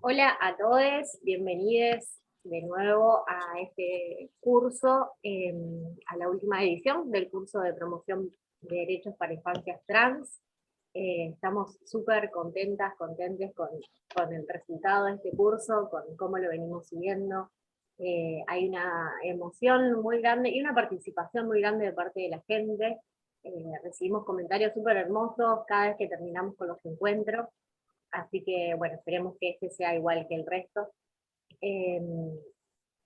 Hola a todos, bienvenidos de nuevo a este curso, a la última edición del curso de promoción de derechos para infancias trans. Estamos súper contentas, contentes con el resultado de este curso, con cómo lo venimos siguiendo. Hay una emoción muy grande y una participación muy grande de parte de la gente. Recibimos comentarios súper hermosos cada vez que terminamos con los encuentros. Así que, bueno, esperemos que este sea igual que el resto. Eh,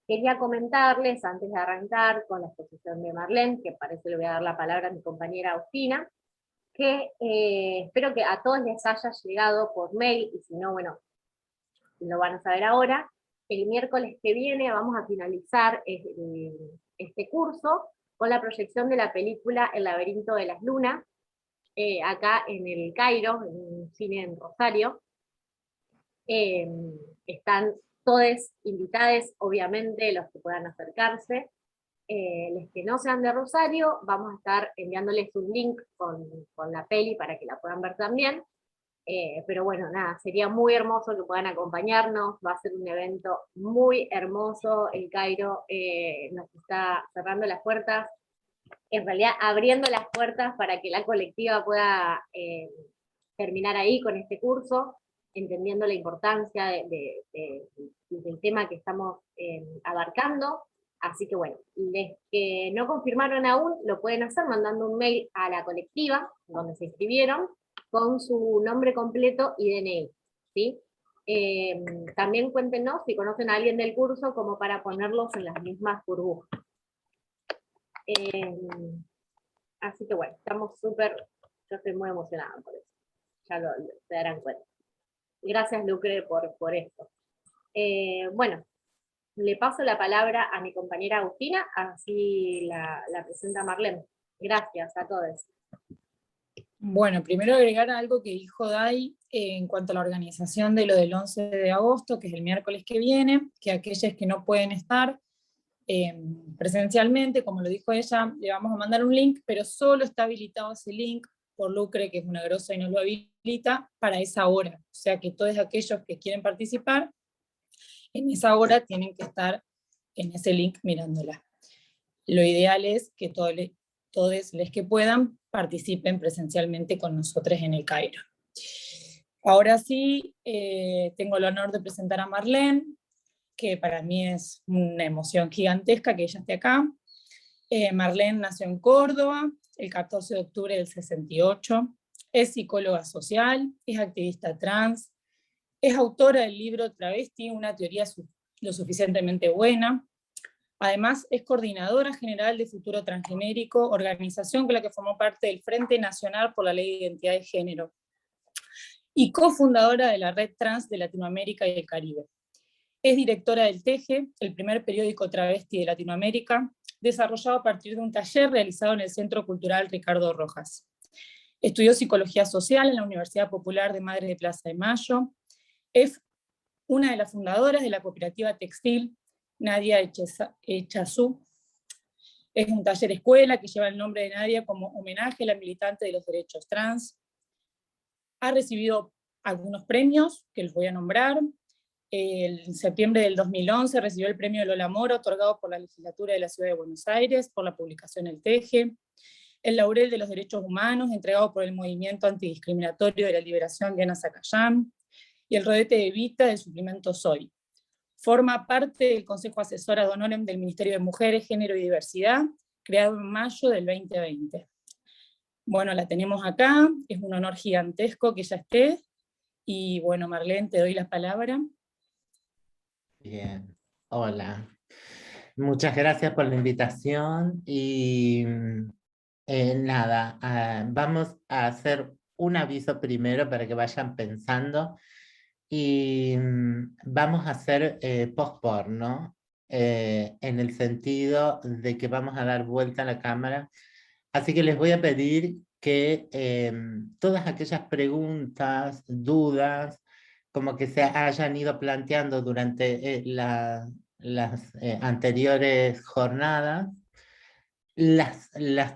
Quería comentarles, antes de arrancar con la exposición de Marlene, que parece le voy a dar la palabra a mi compañera Agustina, que espero que a todos les haya llegado por mail, y si no, bueno, lo van a saber ahora. El miércoles que viene vamos a finalizar este curso con la proyección de la película El laberinto de las lunas, acá en el Cairo, en un cine en Rosario. Eh, Están todos invitados, obviamente, los que puedan acercarse. Los que no sean de Rosario, vamos a estar enviándoles un link con la peli para que la puedan ver también. Pero bueno, nada, sería muy hermoso que puedan acompañarnos. Va a ser un evento muy hermoso. El Cairo nos está cerrando las puertas, en realidad abriendo las puertas para que la colectiva pueda terminar ahí con este curso, entendiendo la importancia del tema que estamos abarcando. Así que bueno, les que no confirmaron aún, lo pueden hacer mandando un mail a la colectiva, donde se inscribieron, con su nombre completo y DNI. ¿Sí? Eh, También cuéntenos si conocen a alguien del curso como para ponerlos en las mismas burbujas. Eh, Así que bueno, estamos súper, yo estoy muy emocionada por eso, ya se darán cuenta. Gracias, Lucre, por esto. Bueno, le paso la palabra a mi compañera Agustina, así la presenta Marlene. Gracias a todos. Bueno, primero agregar algo que dijo Dai en cuanto a la organización de lo del 11 de agosto, que es el miércoles que viene, que aquellos que no pueden estar presencialmente, como lo dijo ella, le vamos a mandar un link, pero solo está habilitado ese link por Lucre, que es una grosa y nos lo habilita, para esa hora. O sea que todos aquellos que quieren participar, en esa hora tienen que estar en ese link mirándola. Lo ideal es que todos los que puedan participen presencialmente con nosotros en el Cairo. Ahora sí, tengo el honor de presentar a Marlene, que para mí es una emoción gigantesca que ella esté acá. Marlene nació en Córdoba el 14 de octubre del 68, es psicóloga social, es activista trans, es autora del libro Travesti, una teoría lo suficientemente buena. Además, es coordinadora general de Futuro Transgenérico, organización con la que formó parte del Frente Nacional por la Ley de Identidad de Género, y cofundadora de la Red Trans de Latinoamérica y el Caribe. Es directora del TEGE, el primer periódico travesti de Latinoamérica, desarrollado a partir de un taller realizado en el Centro Cultural Ricardo Rojas. Estudió Psicología Social en la Universidad Popular de Madre de Plaza de Mayo. Es una de las fundadoras de la cooperativa textil Nadia Echazú. Es un taller escuela que lleva el nombre de Nadia como homenaje a la militante de los derechos trans. Ha recibido algunos premios que les voy a nombrar. En septiembre del 2011 recibió el premio Lola Mora, otorgado por la Legislatura de la Ciudad de Buenos Aires por la publicación El Teje. El Laurel de los Derechos Humanos, entregado por el Movimiento Antidiscriminatorio de la Liberación Diana Zacayán. Y el Rodete de Evita del suplemento Soy. Forma parte del Consejo Asesor ad honorem del Ministerio de Mujeres, Género y Diversidad, creado en mayo del 2020. Bueno, la tenemos acá, es un honor gigantesco que ella esté, y bueno, Marlene, te doy la palabra. Bien, hola. Muchas gracias por la invitación y nada, vamos a hacer un aviso primero para que vayan pensando y vamos a hacer post-porno en el sentido de que vamos a dar vuelta a la cámara. Así que les voy a pedir que todas aquellas preguntas, dudas, como que se hayan ido planteando durante las anteriores jornadas, las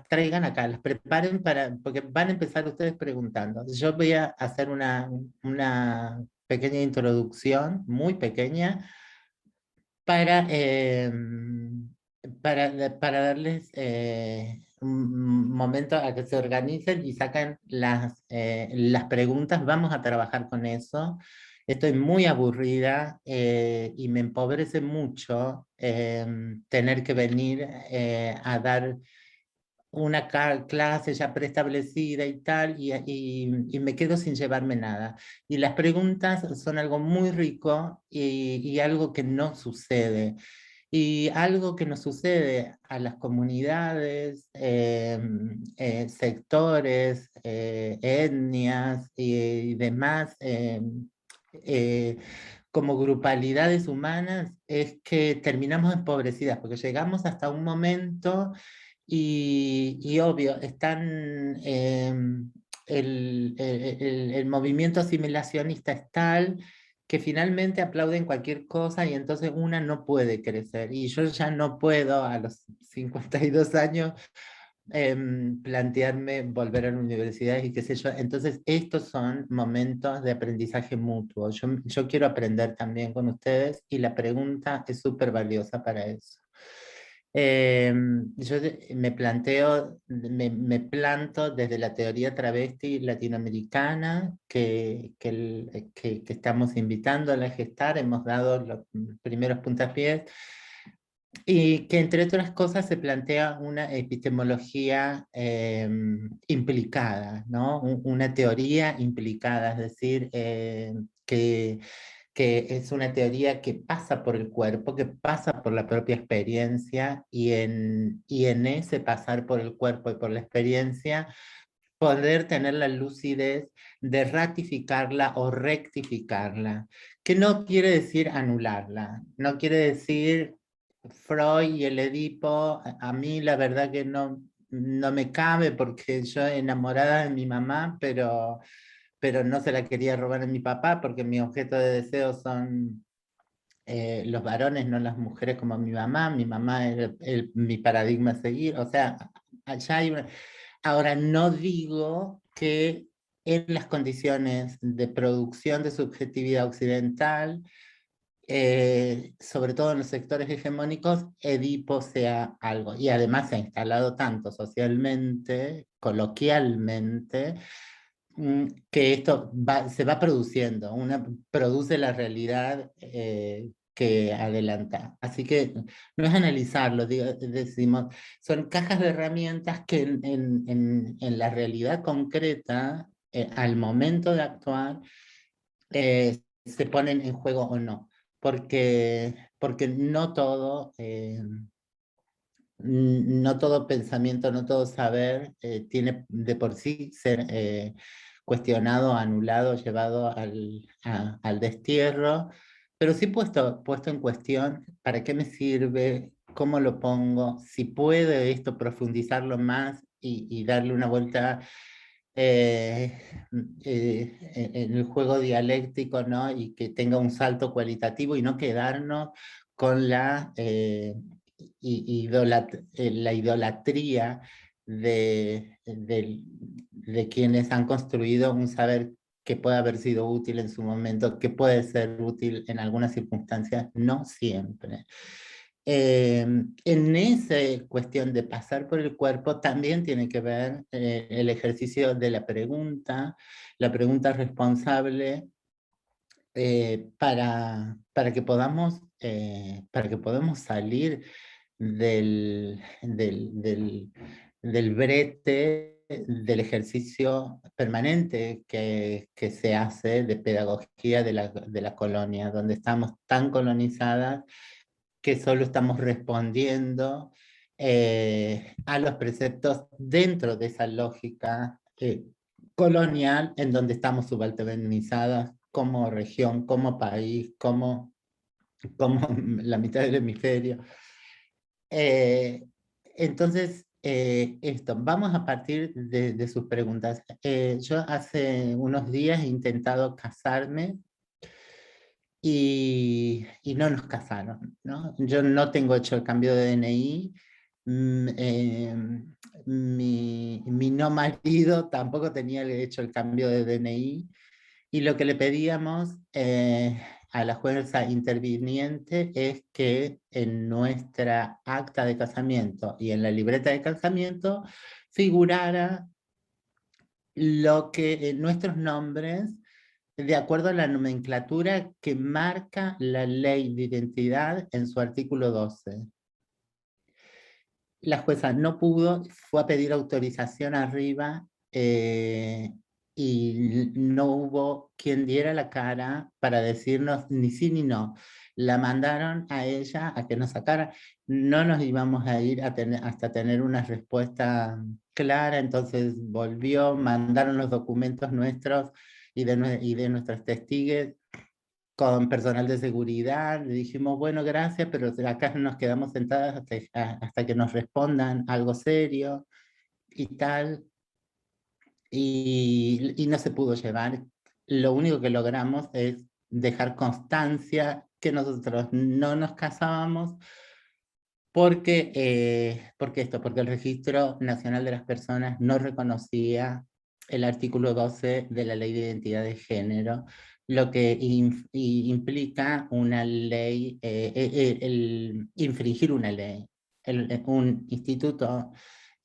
traigan acá, las preparen porque van a empezar ustedes preguntando. Yo voy a hacer una pequeña introducción, muy pequeña, para, para darles un momento a que se organicen y sacan las preguntas. Vamos a trabajar con eso. Estoy muy aburrida y me empobrece mucho tener que venir a dar una clase ya preestablecida y tal, y me quedo sin llevarme nada. Y las preguntas son algo muy rico y algo que no sucede. Y algo que nos sucede a las comunidades, sectores, etnias y demás, eh, como grupalidades humanas, es que terminamos empobrecidas, porque llegamos hasta un momento y obvio, están, el movimiento asimilacionista es tal que finalmente aplauden cualquier cosa y entonces una no puede crecer. Y yo ya no puedo a los 52 años plantearme volver a la universidad y qué sé yo. Entonces estos son momentos de aprendizaje mutuo. Yo quiero aprender también con ustedes y la pregunta es súper valiosa para eso. Me planteo, me planto desde la teoría travesti latinoamericana que estamos invitando a gestar, hemos dado los primeros puntapiés y que entre otras cosas se plantea una epistemología implicada, ¿no? Una teoría implicada, es decir, que es una teoría que pasa por el cuerpo, que pasa por la propia experiencia y en ese pasar por el cuerpo y por la experiencia poder tener la lucidez de ratificarla o rectificarla, que no quiere decir anularla, no quiere decir Freud y el Edipo, a mí la verdad que no me cabe porque yo enamorada de mi mamá, pero no se la quería robar a mi papá porque mi objeto de deseo son los varones, no las mujeres como mi mamá era mi paradigma a seguir, o sea, allá hay una... Ahora, no digo que en las condiciones de producción de subjetividad occidental, sobre todo en los sectores hegemónicos, Edipo sea algo. Y además se ha instalado tanto socialmente, coloquialmente, que esto se va produciendo, produce la realidad que adelanta. Así que no es analizarlo, decimos, son cajas de herramientas que en la realidad concreta, al momento de actuar, se ponen en juego o no, porque no todo... no todo pensamiento, no todo saber tiene de por sí ser cuestionado, anulado, llevado al destierro, pero sí puesto en cuestión, ¿para qué me sirve? ¿Cómo lo pongo? Si puede esto profundizarlo más y darle una vuelta en el juego dialéctico, ¿no? Y que tenga un salto cualitativo y no quedarnos con la idolatría de quienes han construido un saber que puede haber sido útil en su momento, que puede ser útil en algunas circunstancias, no siempre. En esa cuestión de pasar por el cuerpo también tiene que ver el ejercicio de la pregunta responsable para que podamos salir del brete del ejercicio permanente que se hace de pedagogía de la colonia, donde estamos tan colonizadas que solo estamos respondiendo a los preceptos dentro de esa lógica colonial en donde estamos subalternizadas como región, como país, como la mitad del hemisferio. Entonces, esto, vamos a partir de sus preguntas. Yo hace unos días he intentado casarme y no nos casaron, ¿no? Yo no tengo hecho el cambio de DNI, mi no marido tampoco tenía hecho el cambio de DNI, Y lo que le pedíamos a la jueza interviniente es que en nuestra acta de casamiento y en la libreta de casamiento figurara lo que nuestros nombres, de acuerdo a la nomenclatura que marca la ley de identidad en su artículo 12. La jueza no pudo, fue a pedir autorización arriba y no hubo quien diera la cara para decirnos ni sí ni no. La mandaron a ella a que nos sacara. No nos íbamos a ir a hasta tener una respuesta clara, entonces volvió, mandaron los documentos nuestros y de nuestros testigos con personal de seguridad. Le dijimos, bueno, gracias, pero acá nos quedamos sentadas hasta que nos respondan algo serio y tal. Y no se pudo llevar. Lo único que logramos es dejar constancia que nosotros no nos casábamos porque el Registro Nacional de las Personas no reconocía el artículo 12 de la Ley de Identidad de Género, lo que implica una ley, el infringir una ley. Un instituto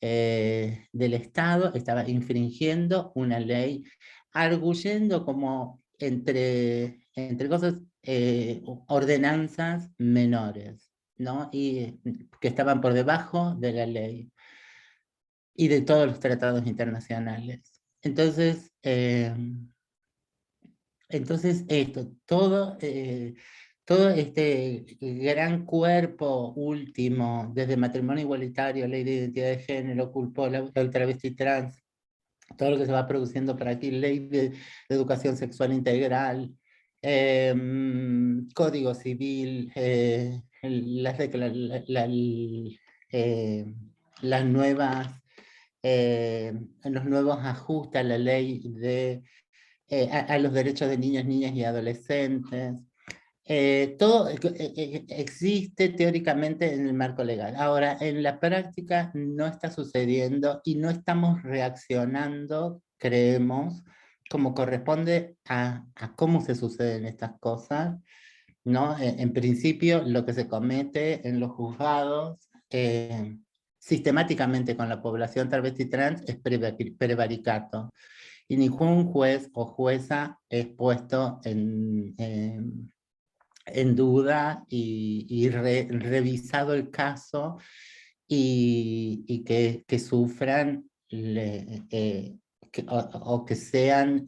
del Estado estaba infringiendo una ley, arguyendo como entre cosas, ordenanzas menores, ¿no? Y que estaban por debajo de la ley y de todos los tratados internacionales. Entonces todo este gran cuerpo último, desde matrimonio igualitario, ley de identidad de género, culpó al travesti trans, todo lo que se va produciendo por aquí, ley de educación sexual integral, código civil, las nuevas, los nuevos ajustes a la ley a los derechos de niños, niñas y adolescentes. Todo existe teóricamente en el marco legal. Ahora, en la práctica no está sucediendo y no estamos reaccionando, creemos, como corresponde a cómo se suceden estas cosas, ¿no? En principio, lo que se comete en los juzgados sistemáticamente con la población travesti trans es prevaricato. Y ningún juez o jueza es puesto en duda y revisado el caso y que sufran o que sean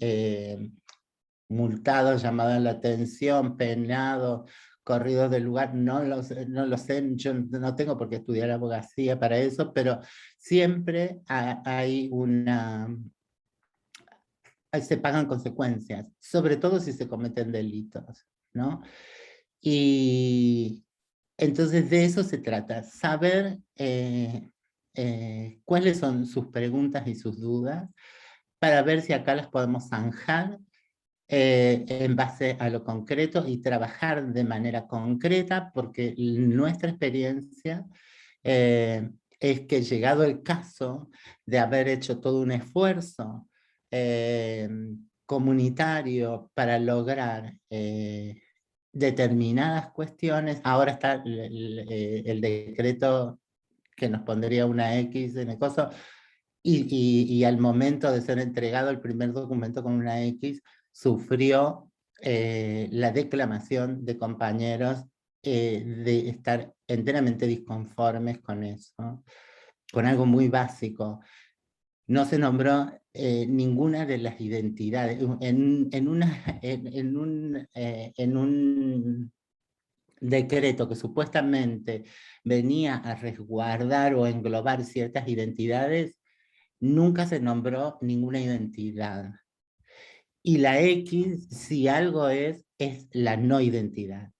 multados, llamados la atención, penados, corridos del lugar. No lo sé, yo no tengo por qué estudiar abogacía para eso, pero siempre hay se pagan consecuencias, sobre todo si se cometen delitos, ¿no? Y entonces de eso se trata, saber cuáles son sus preguntas y sus dudas, para ver si acá las podemos zanjar en base a lo concreto y trabajar de manera concreta, porque nuestra experiencia es que llegado el caso de haber hecho todo un esfuerzo comunitario para lograr determinadas cuestiones, ahora está el decreto que nos pondría una X en el coso, y al momento de ser entregado el primer documento con una X, sufrió la declamación de compañeros de estar enteramente disconformes con eso, con algo muy básico. No se nombró ninguna de las identidades. En un decreto que supuestamente venía a resguardar o englobar ciertas identidades, nunca se nombró ninguna identidad. Y la X, si algo es la no identidad.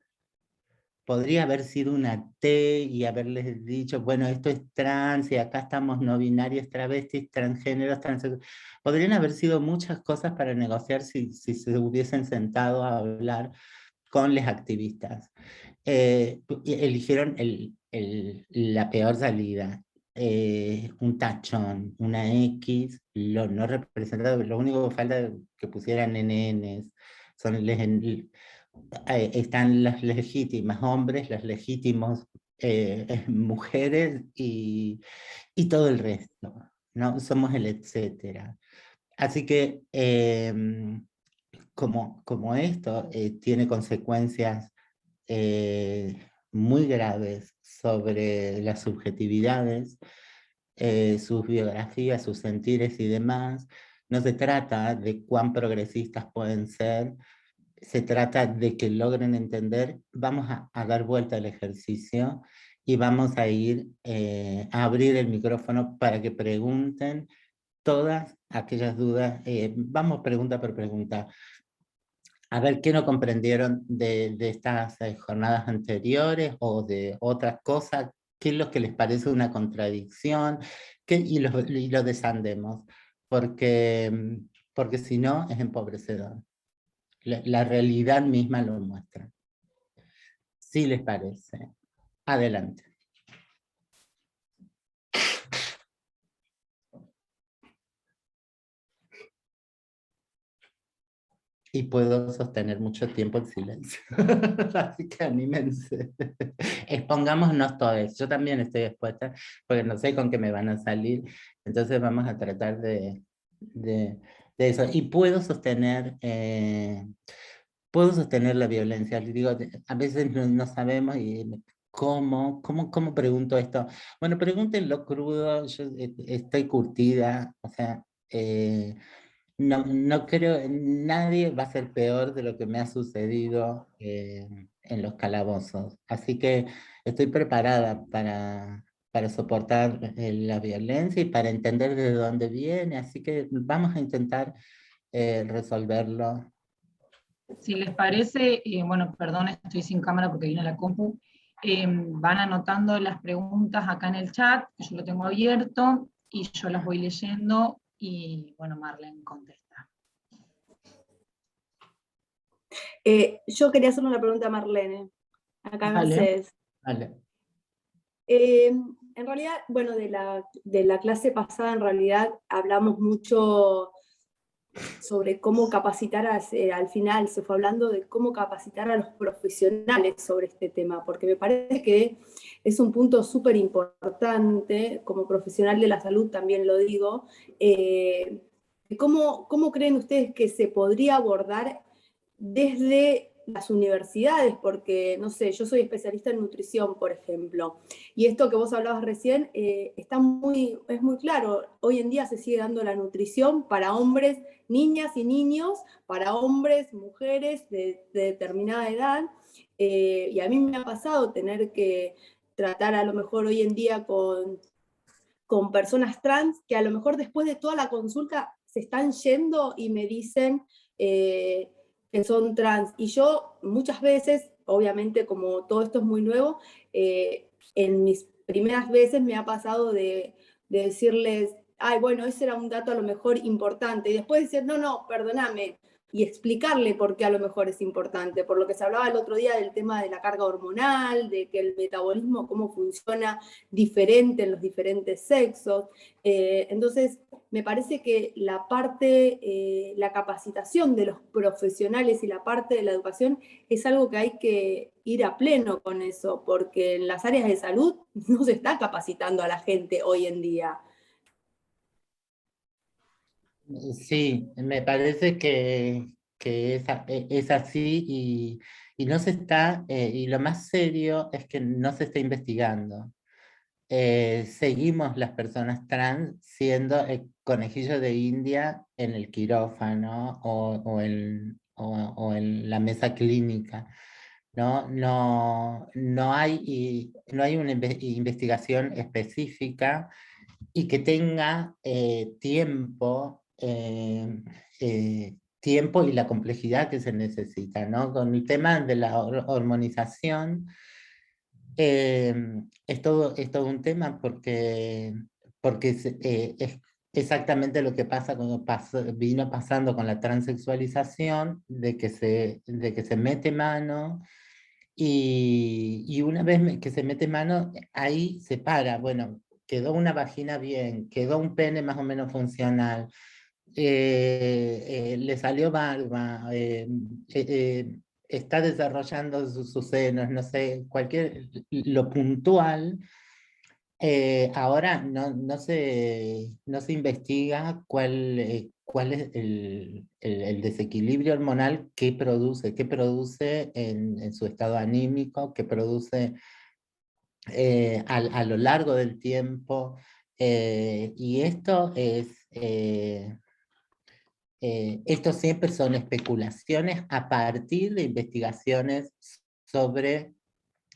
Podría haber sido una T y haberles dicho, bueno, esto es trans y acá estamos no binarios, travestis, transgéneros, transexuales. Podrían haber sido muchas cosas para negociar si se hubiesen sentado a hablar con los activistas. Eligieron la peor salida. un tachón, una X, lo no representado, lo único que falta es que pusieran NNs, son están las legítimas hombres, las legítimos mujeres y todo el resto, ¿no? Somos el etcétera. Así que como esto tiene consecuencias muy graves sobre las subjetividades, sus biografías, sus sentires y demás, no se trata de cuán progresistas pueden ser, se trata de que logren entender, vamos a dar vuelta al ejercicio y vamos a ir a abrir el micrófono para que pregunten todas aquellas dudas, vamos pregunta por pregunta, a ver qué no comprendieron de estas jornadas anteriores o de otras cosas, qué es lo que les parece una contradicción, y lo desandemos, porque si no es empobrecedor. La realidad misma lo muestra. Si les parece. Adelante. Y puedo sostener mucho tiempo el silencio. Así que anímense. Expongámonos todos. Yo también estoy expuesta, porque no sé con qué me van a salir. Entonces vamos a tratar de eso. Y puedo sostener la violencia. Les digo, a veces no sabemos y ¿cómo pregunto esto? Bueno, pregúntenlo crudo, yo estoy curtida, o sea, no creo, nadie va a ser peor de lo que me ha sucedido en los calabozos. Así que estoy preparada para soportar la violencia y para entender de dónde viene. Así que vamos a intentar resolverlo. Si les parece, bueno, perdón, estoy sin cámara porque vine a la compu, van anotando las preguntas acá en el chat, que yo lo tengo abierto, y yo las voy leyendo, y bueno, Marlene contesta. Yo quería hacerle una pregunta a Marlene, acá en Vale. Mercedes. Vale. En realidad, bueno, de la clase pasada, en realidad hablamos mucho sobre cómo capacitar, al final se fue hablando de cómo capacitar a los profesionales sobre este tema, porque me parece que es un punto súper importante, como profesional de la salud también lo digo, ¿cómo creen ustedes que se podría abordar desde las universidades? Porque, no sé, yo soy especialista en nutrición, por ejemplo, y esto que vos hablabas recién es muy claro. Hoy en día se sigue dando la nutrición para hombres, niñas y niños, para hombres, mujeres de determinada edad, y a mí me ha pasado tener que tratar a lo mejor hoy en día con personas trans que a lo mejor después de toda la consulta se están yendo y me dicen que son trans. Y yo muchas veces, obviamente como todo esto es muy nuevo, en mis primeras veces me ha pasado de decirles, ay, bueno, ese era un dato a lo mejor importante. Y después decir, no, perdóname. Y explicarle por qué a lo mejor es importante. Por lo que se hablaba el otro día del tema de la carga hormonal, de que el metabolismo, cómo funciona diferente en los diferentes sexos. Entonces, me parece que la parte, la capacitación de los profesionales y la parte de la educación es algo que hay que ir a pleno con eso, porque en las áreas de salud no se está capacitando a la gente hoy en día. Sí, me parece que es así y no se está, y lo más serio es que no se está investigando. Seguimos las personas trans siendo el conejillo de India en el quirófano o en la mesa clínica. No hay una investigación específica y que tenga tiempo y la complejidad que se necesita, ¿no? Con el tema de la hormonización, es todo un tema porque es exactamente lo que pasa cuando vino pasando con la transexualización, de que se mete mano y una vez que se mete mano, ahí se para. Bueno, quedó una vagina bien, quedó un pene más o menos funcional, le salió barba, está desarrollando sus senos, no sé, lo puntual. Ahora no se investiga cuál es el desequilibrio hormonal que produce en su estado anímico, que produce a lo largo del tiempo. Y esto siempre son especulaciones a partir de investigaciones sobre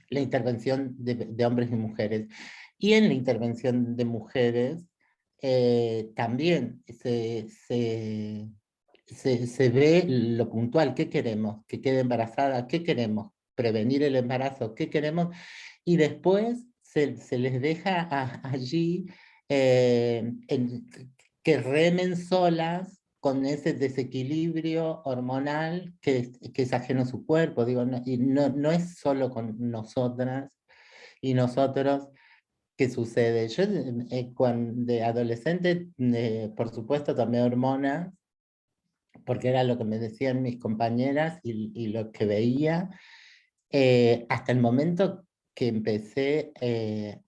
la intervención de hombres y mujeres. Y en la intervención de mujeres también se ve lo puntual, ¿qué queremos? Que quede embarazada, ¿qué queremos? Prevenir el embarazo, ¿qué queremos? Y después se les deja allí que remen solas con ese desequilibrio hormonal que es ajeno a su cuerpo, digo, y no es solo con nosotras y nosotros que sucede. Yo cuando de adolescente, por supuesto, tomé hormonas, porque era lo que me decían mis compañeras y lo que veía, hasta el momento que empecé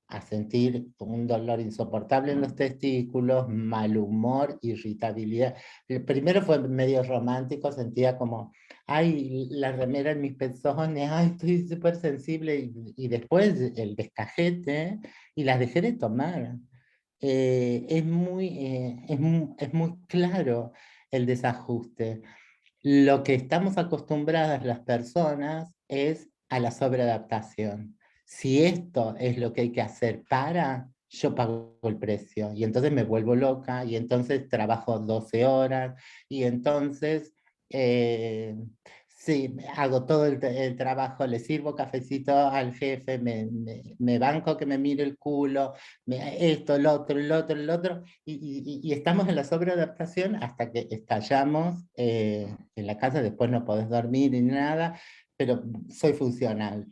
a sentir un dolor insoportable en los testículos, mal humor, irritabilidad. El primero fue medio romántico, sentía como, ay, la remera en mis pezones, ay, estoy súper sensible, y después el descajete, y las dejé de tomar. Es muy claro el desajuste. Lo que estamos acostumbradas las personas es a la sobreadaptación. Si esto es lo que hay que hacer yo pago el precio. Y entonces me vuelvo loca, y entonces trabajo 12 horas, y entonces, sí, hago todo el trabajo, le sirvo cafecito al jefe, me banco que me mire el culo, esto, el otro, y estamos en la sobreadaptación hasta que estallamos en la casa. Después no podés dormir ni nada, pero soy funcional.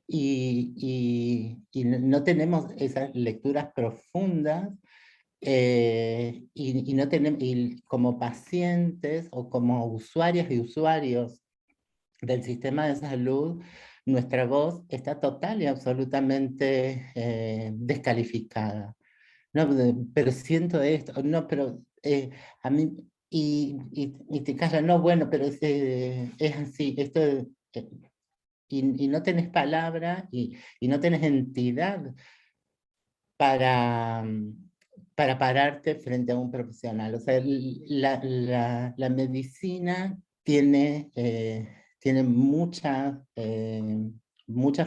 Y no tenemos esas lecturas profundas, y no tenemos, y como pacientes o como usuarias y usuarios del sistema de salud, nuestra voz está total y absolutamente descalificada. No, pero siento esto, no, pero a mí, y te callan, no, bueno, pero es así, y no tenés palabra, y no tenés entidad para, para pararte frente a un profesional. O sea, la medicina tiene muchas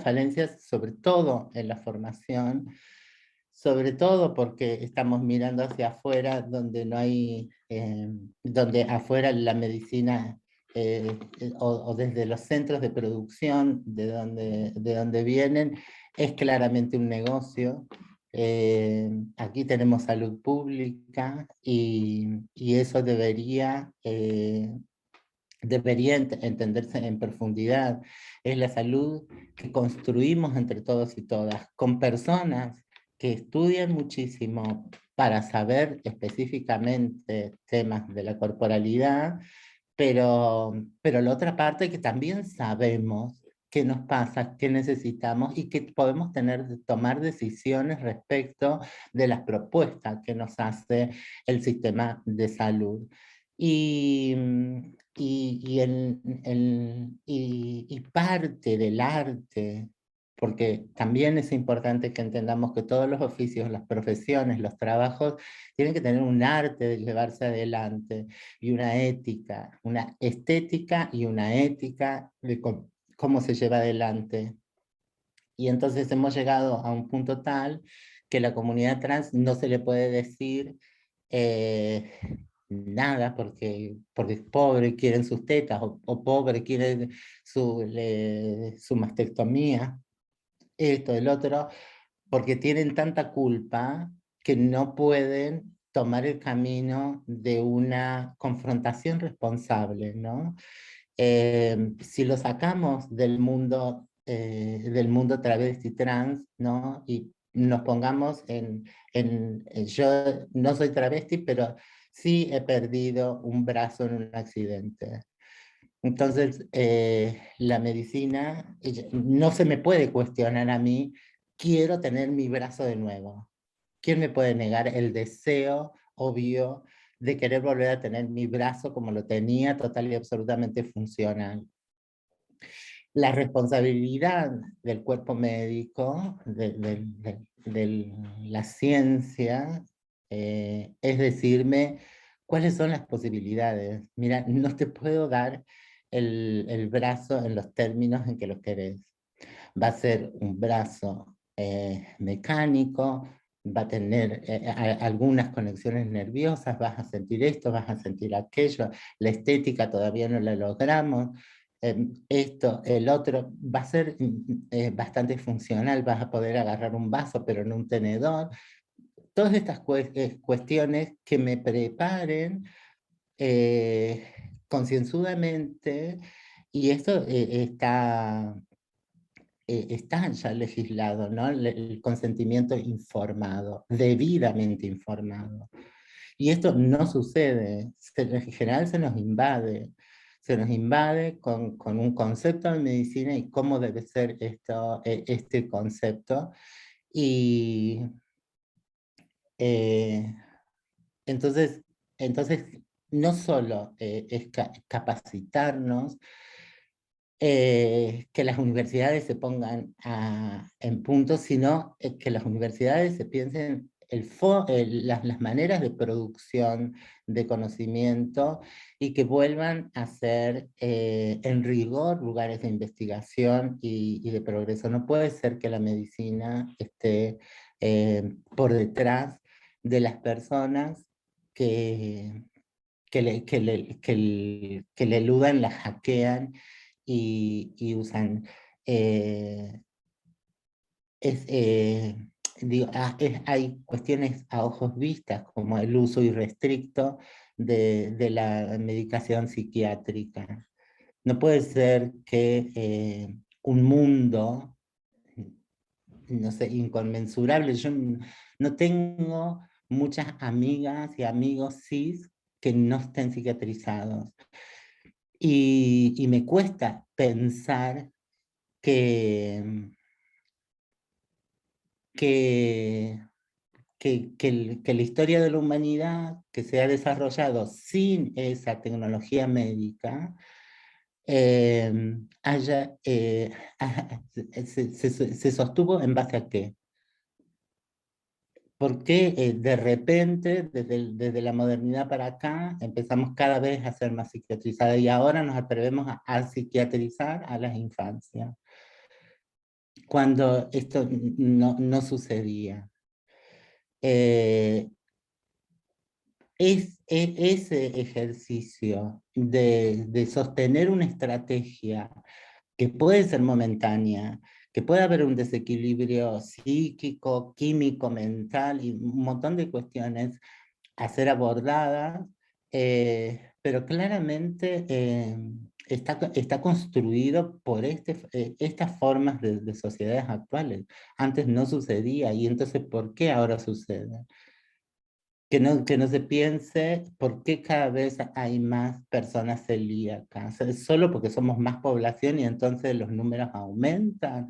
falencias, sobre todo en la formación, sobre todo porque estamos mirando hacia afuera, donde no hay, donde afuera la medicina, o desde los centros de producción de donde vienen, es claramente un negocio. Aquí tenemos salud pública, y eso debería entenderse en profundidad. Es la salud que construimos entre todos y todas, con personas que estudian muchísimo para saber específicamente temas de la corporalidad, pero la otra parte que también sabemos qué nos pasa, qué necesitamos, y que podemos tomar decisiones respecto de las propuestas que nos hace el sistema de salud. Y, y parte del arte, porque también es importante que entendamos que todos los oficios, las profesiones, los trabajos, tienen que tener un arte de llevarse adelante, y una ética, una estética y una ética de cómo se lleva adelante. Y entonces hemos llegado a un punto tal que la comunidad trans no se le puede decir eh, nada, porque es pobre, quieren sus tetas, o pobre, quieren su mastectomía, esto, el otro, porque tienen tanta culpa que no pueden tomar el camino de una confrontación responsable, ¿no? Si lo sacamos del mundo travesti trans, ¿no? Y nos pongamos yo no soy travesti, pero sí he perdido un brazo en un accidente. Entonces, la medicina, no se me puede cuestionar a mí, quiero tener mi brazo de nuevo. ¿Quién me puede negar el deseo obvio de querer volver a tener mi brazo como lo tenía, total y absolutamente funcional? La responsabilidad del cuerpo médico, de la ciencia, es decirme cuáles son las posibilidades. Mira, no te puedo dar el brazo en los términos en que lo querés. Va a ser un brazo mecánico, va a tener algunas conexiones nerviosas, vas a sentir esto, vas a sentir aquello, la estética todavía no la logramos, esto, el otro, va a ser bastante funcional, vas a poder agarrar un vaso pero no un tenedor. Todas estas cuestiones que me preparen concienzudamente, y esto está ya legislado, ¿no? El consentimiento informado, debidamente informado. Y esto no sucede, en general se nos invade con un concepto de medicina y cómo debe ser este concepto. Y eh, entonces, no solo es capacitarnos, que las universidades se pongan en punto, sino que las universidades se piensen las maneras de producción de conocimiento y que vuelvan a ser en rigor lugares de investigación y de progreso. No puede ser que la medicina esté por detrás de las personas que le eludan, la hackean y usan. Hay cuestiones a ojos vistas, como el uso irrestricto de la medicación psiquiátrica. No puede ser que un mundo, no sé, inconmensurable. Yo no tengo muchas amigas y amigos cis que no estén psiquiatrizados. Y me cuesta pensar que, que, que la historia de la humanidad que se ha desarrollado sin esa tecnología médica se sostuvo en base a qué. ¿Por qué de repente, desde la modernidad para acá, empezamos cada vez a ser más psiquiatrizadas y ahora nos atrevemos a psiquiatrizar a las infancias? Cuando esto no sucedía. Ese ejercicio de sostener una estrategia que puede ser momentánea, que puede haber un desequilibrio psíquico, químico, mental y un montón de cuestiones a ser abordadas, pero claramente está construido por estas formas de sociedades actuales. Antes no sucedía, y entonces, ¿por qué ahora sucede? Que no se piense por qué cada vez hay más personas celíacas. ¿Es solo porque somos más población y entonces los números aumentan?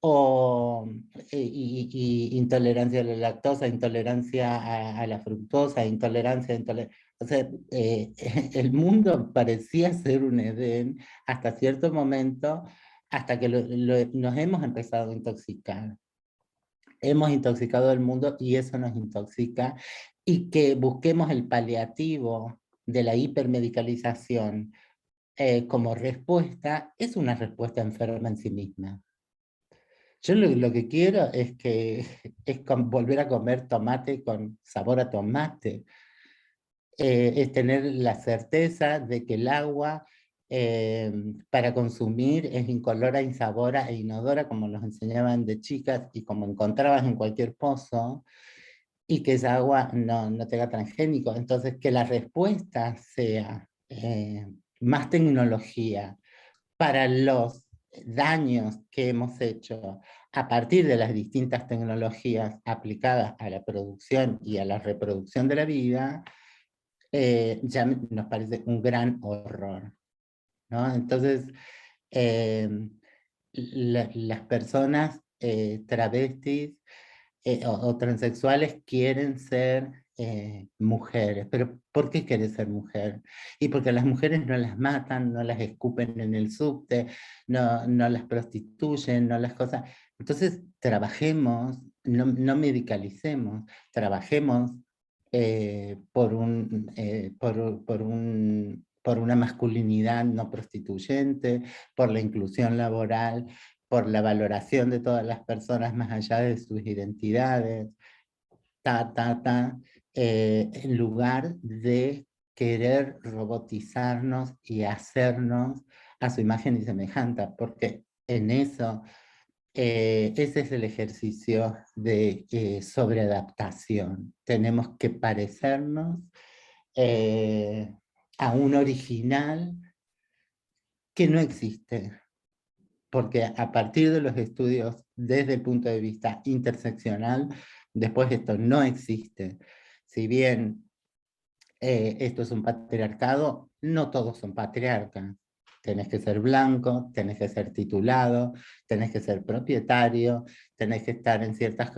O intolerancia a la lactosa, intolerancia a la fructosa, o sea, el mundo parecía ser un Edén hasta cierto momento, hasta que nos hemos empezado a intoxicar. Hemos intoxicado el mundo y eso nos intoxica, y que busquemos el paliativo de la hipermedicalización como respuesta, es una respuesta enferma en sí misma. Yo lo que quiero es volver a comer tomate con sabor a tomate, es tener la certeza de que el agua para consumir es incolora, insabora e inodora, como nos enseñaban de chicas y como encontrabas en cualquier pozo, y que esa agua no tenga transgénicos. Entonces, que la respuesta sea más tecnología para los daños que hemos hecho a partir de las distintas tecnologías aplicadas a la producción y a la reproducción de la vida, ya nos parece un gran horror, ¿no? Entonces, las personas travestis o transexuales quieren ser mujeres. ¿Pero por qué quiere ser mujer? Y porque las mujeres no las matan, no las escupen en el subte, no las prostituyen, no las cosas. Entonces, trabajemos, no medicalicemos, trabajemos por una masculinidad no prostituyente, por la inclusión laboral, por la valoración de todas las personas más allá de sus identidades, en lugar de querer robotizarnos y hacernos a su imagen y semejanza, porque en eso, ese es el ejercicio de sobreadaptación. Tenemos que parecernos a un original que no existe, porque a partir de los estudios desde el punto de vista interseccional, después esto no existe. Si bien esto es un patriarcado, no todos son patriarcas. Tenés que ser blanco, tenés que ser titulado, tenés que ser propietario, tenés que estar en ciertas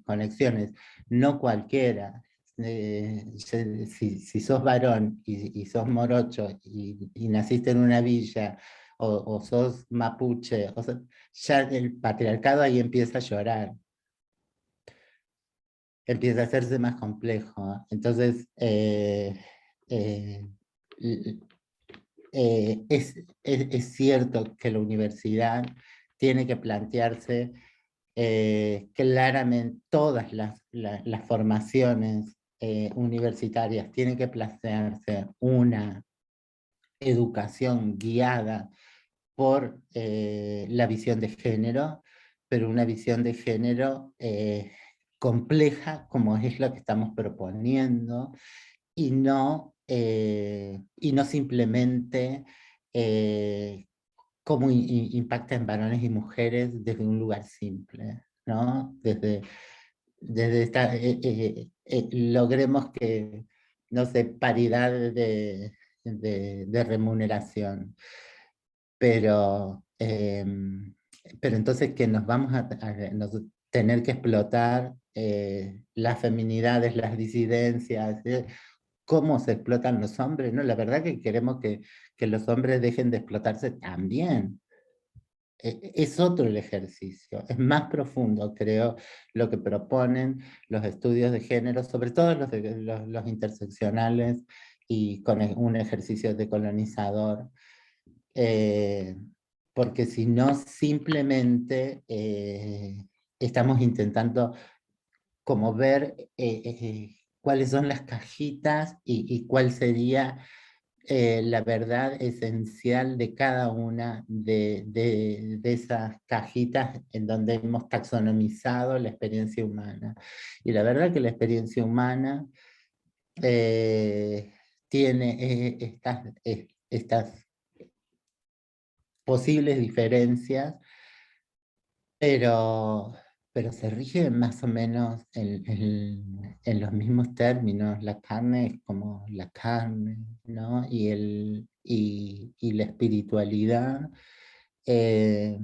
conexiones, no cualquiera. Si sos varón y sos morocho y naciste en una villa o sos mapuche, ya el patriarcado ahí empieza a llorar, empieza a hacerse más complejo. Entonces, es cierto que la universidad tiene que plantearse claramente todas las formaciones universitarias, tienen que plantearse una educación guiada por la visión de género, pero una visión de género compleja, como es lo que estamos proponiendo, y no simplemente cómo impacta en varones y mujeres desde un lugar simple, ¿no? Desde esta, logremos que, no sé, paridad de remuneración, pero, pero entonces que nos vamos a tener que explotar las feminidades, las disidencias, cómo se explotan los hombres, ¿no? La verdad que queremos que los hombres dejen de explotarse también. Es otro el ejercicio, es más profundo, creo, lo que proponen los estudios de género, sobre todo los interseccionales y con un ejercicio decolonizador, porque si no simplemente estamos intentando como ver cuáles son las cajitas y cuál sería la verdad esencial de cada una de esas cajitas en donde hemos taxonomizado la experiencia humana. Y la verdad que la experiencia humana tiene estas posibles diferencias, pero, pero se rigen más o menos en los mismos términos. La carne es como la carne, ¿no? Y la espiritualidad se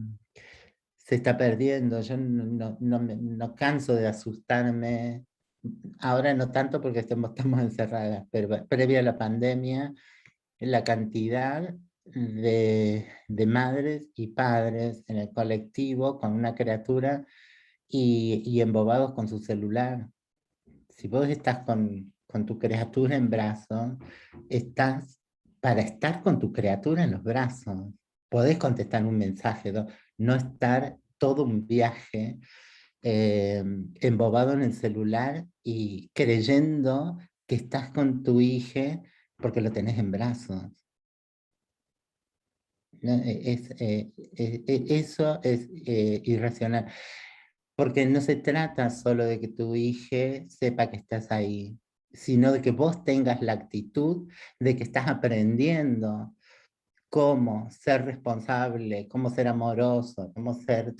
está perdiendo. Yo no canso de asustarme, ahora no tanto porque estamos encerradas, pero previa a la pandemia, la cantidad de madres y padres en el colectivo con una criatura y embobados con su celular. Si vos estás con tu criatura en brazos, estás para estar con tu criatura en los brazos. Podés contestar un mensaje, no estar todo un viaje embobado en el celular y creyendo que estás con tu hija porque lo tenés en brazos. ¿No? Eso es irracional, porque no se trata solo de que tu hija sepa que estás ahí, sino de que vos tengas la actitud de que estás aprendiendo cómo ser responsable, cómo ser amoroso, cómo ser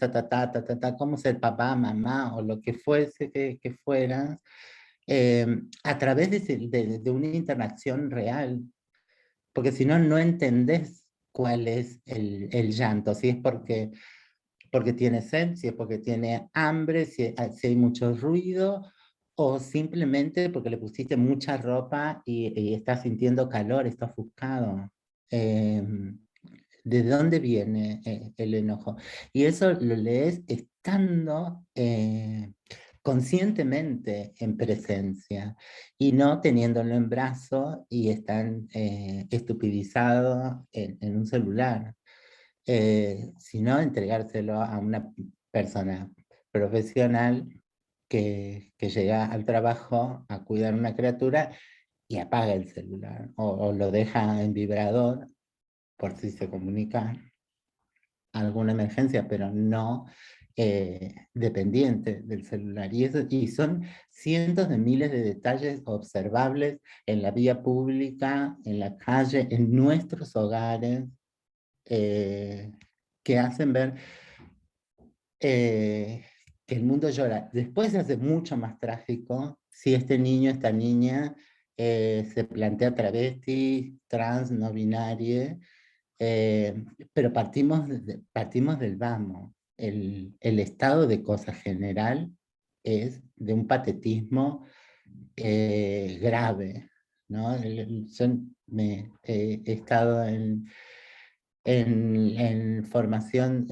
cómo ser papá, mamá o lo que fuese que fueras, a través de una interacción real, porque si no, no entendés cuál es el llanto, si es porque tiene sed, si es porque tiene hambre, si hay mucho ruido, o simplemente porque le pusiste mucha ropa y estás sintiendo calor, está ofuscado. ¿De dónde viene el enojo? Y eso lo lees estando conscientemente en presencia y no teniéndolo en brazo y están estupidizado en un celular, sino entregárselo a una persona profesional que llega al trabajo a cuidar una criatura y apaga el celular o lo deja en vibrador por si se comunica alguna emergencia, pero no dependiente del celular. Y son cientos de miles de detalles observables en la vía pública, en la calle, en nuestros hogares, que hacen ver que el mundo llora. Después se hace mucho más trágico si este niño, esta niña, se plantea travesti, trans, no binaria, pero partimos del vamos. El estado de cosas general es de un patetismo grave, ¿no? He estado en formación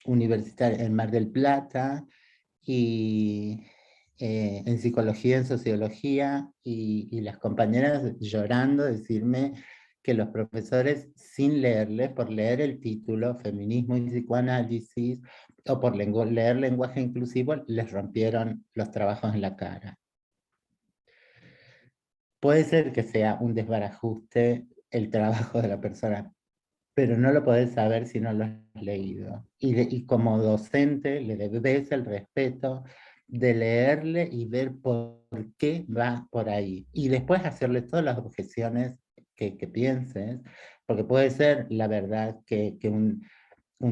universitaria en Mar del Plata y en psicología, en sociología, y las compañeras llorando decirme que los profesores, sin leerles, por leer el título, Feminismo y Psicoanálisis, o por leer lenguaje inclusivo, les rompieron los trabajos en la cara. Puede ser que sea un desbarajuste el trabajo de la persona, pero no lo podés saber si no lo has leído. Y como docente le debes el respeto de leerle y ver por qué va por ahí. Y después hacerle todas las objeciones que pienses, porque puede ser la verdad que un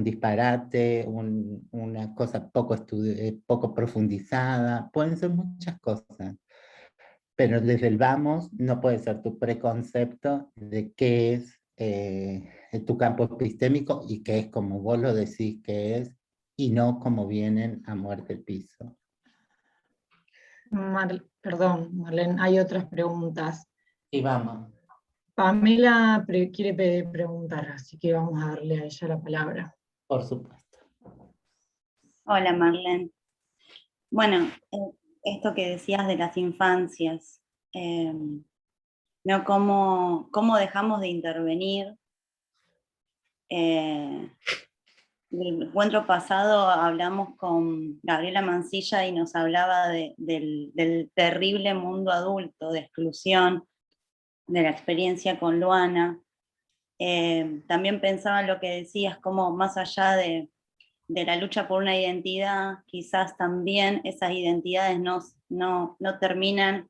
disparate, una cosa poco profundizada, pueden ser muchas cosas. Pero desde el vamos no puede ser tu preconcepto de qué es tu campo epistémico y qué es como vos lo decís que es y no como vienen a muerte el piso. Perdón, Marlene, hay otras preguntas. Y vamos. Pamela quiere preguntar, así que vamos a darle a ella la palabra. Por supuesto. Hola Marlene. Bueno, esto que decías de las infancias, ¿no? ¿Cómo dejamos de intervenir? En el encuentro pasado hablamos con Gabriela Mancilla y nos hablaba del terrible mundo adulto, de exclusión, de la experiencia con Luana. También pensaba en lo que decías, como más allá de la lucha por una identidad, quizás también esas identidades no terminan,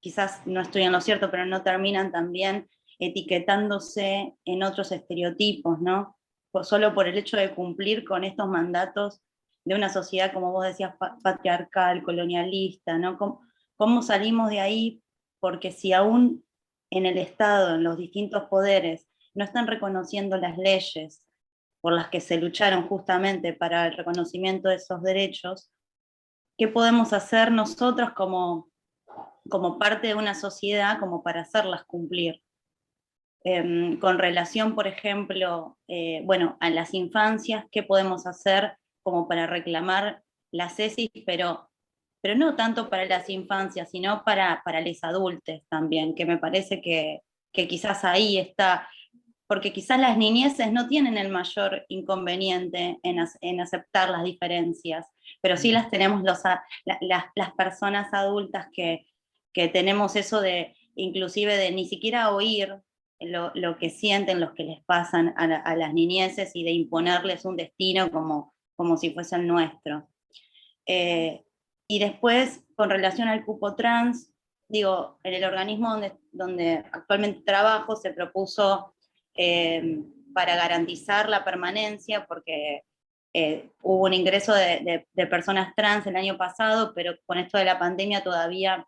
quizás no estoy en lo cierto, pero no terminan también etiquetándose en otros estereotipos, ¿no? Solo por el hecho de cumplir con estos mandatos de una sociedad, como vos decías, patriarcal, colonialista, ¿no? ¿Cómo salimos de ahí? Porque si aún en el Estado, en los distintos poderes, no están reconociendo las leyes por las que se lucharon justamente para el reconocimiento de esos derechos, ¿qué podemos hacer nosotros como parte de una sociedad como para hacerlas cumplir? Con relación, por ejemplo, a las infancias, ¿qué podemos hacer como para reclamar las ESIs, pero no tanto para las infancias, sino para los adultos también, que me parece que quizás ahí está, porque quizás las niñeces no tienen el mayor inconveniente en aceptar las diferencias, pero sí las tenemos las personas adultas que tenemos eso de, inclusive de ni siquiera oír lo que sienten, los que les pasan a las niñeces y de imponerles un destino como si fuese el nuestro. Y después, con relación al cupo trans, digo, en el organismo donde actualmente trabajo se propuso para garantizar la permanencia, porque hubo un ingreso de personas trans el año pasado, pero con esto de la pandemia todavía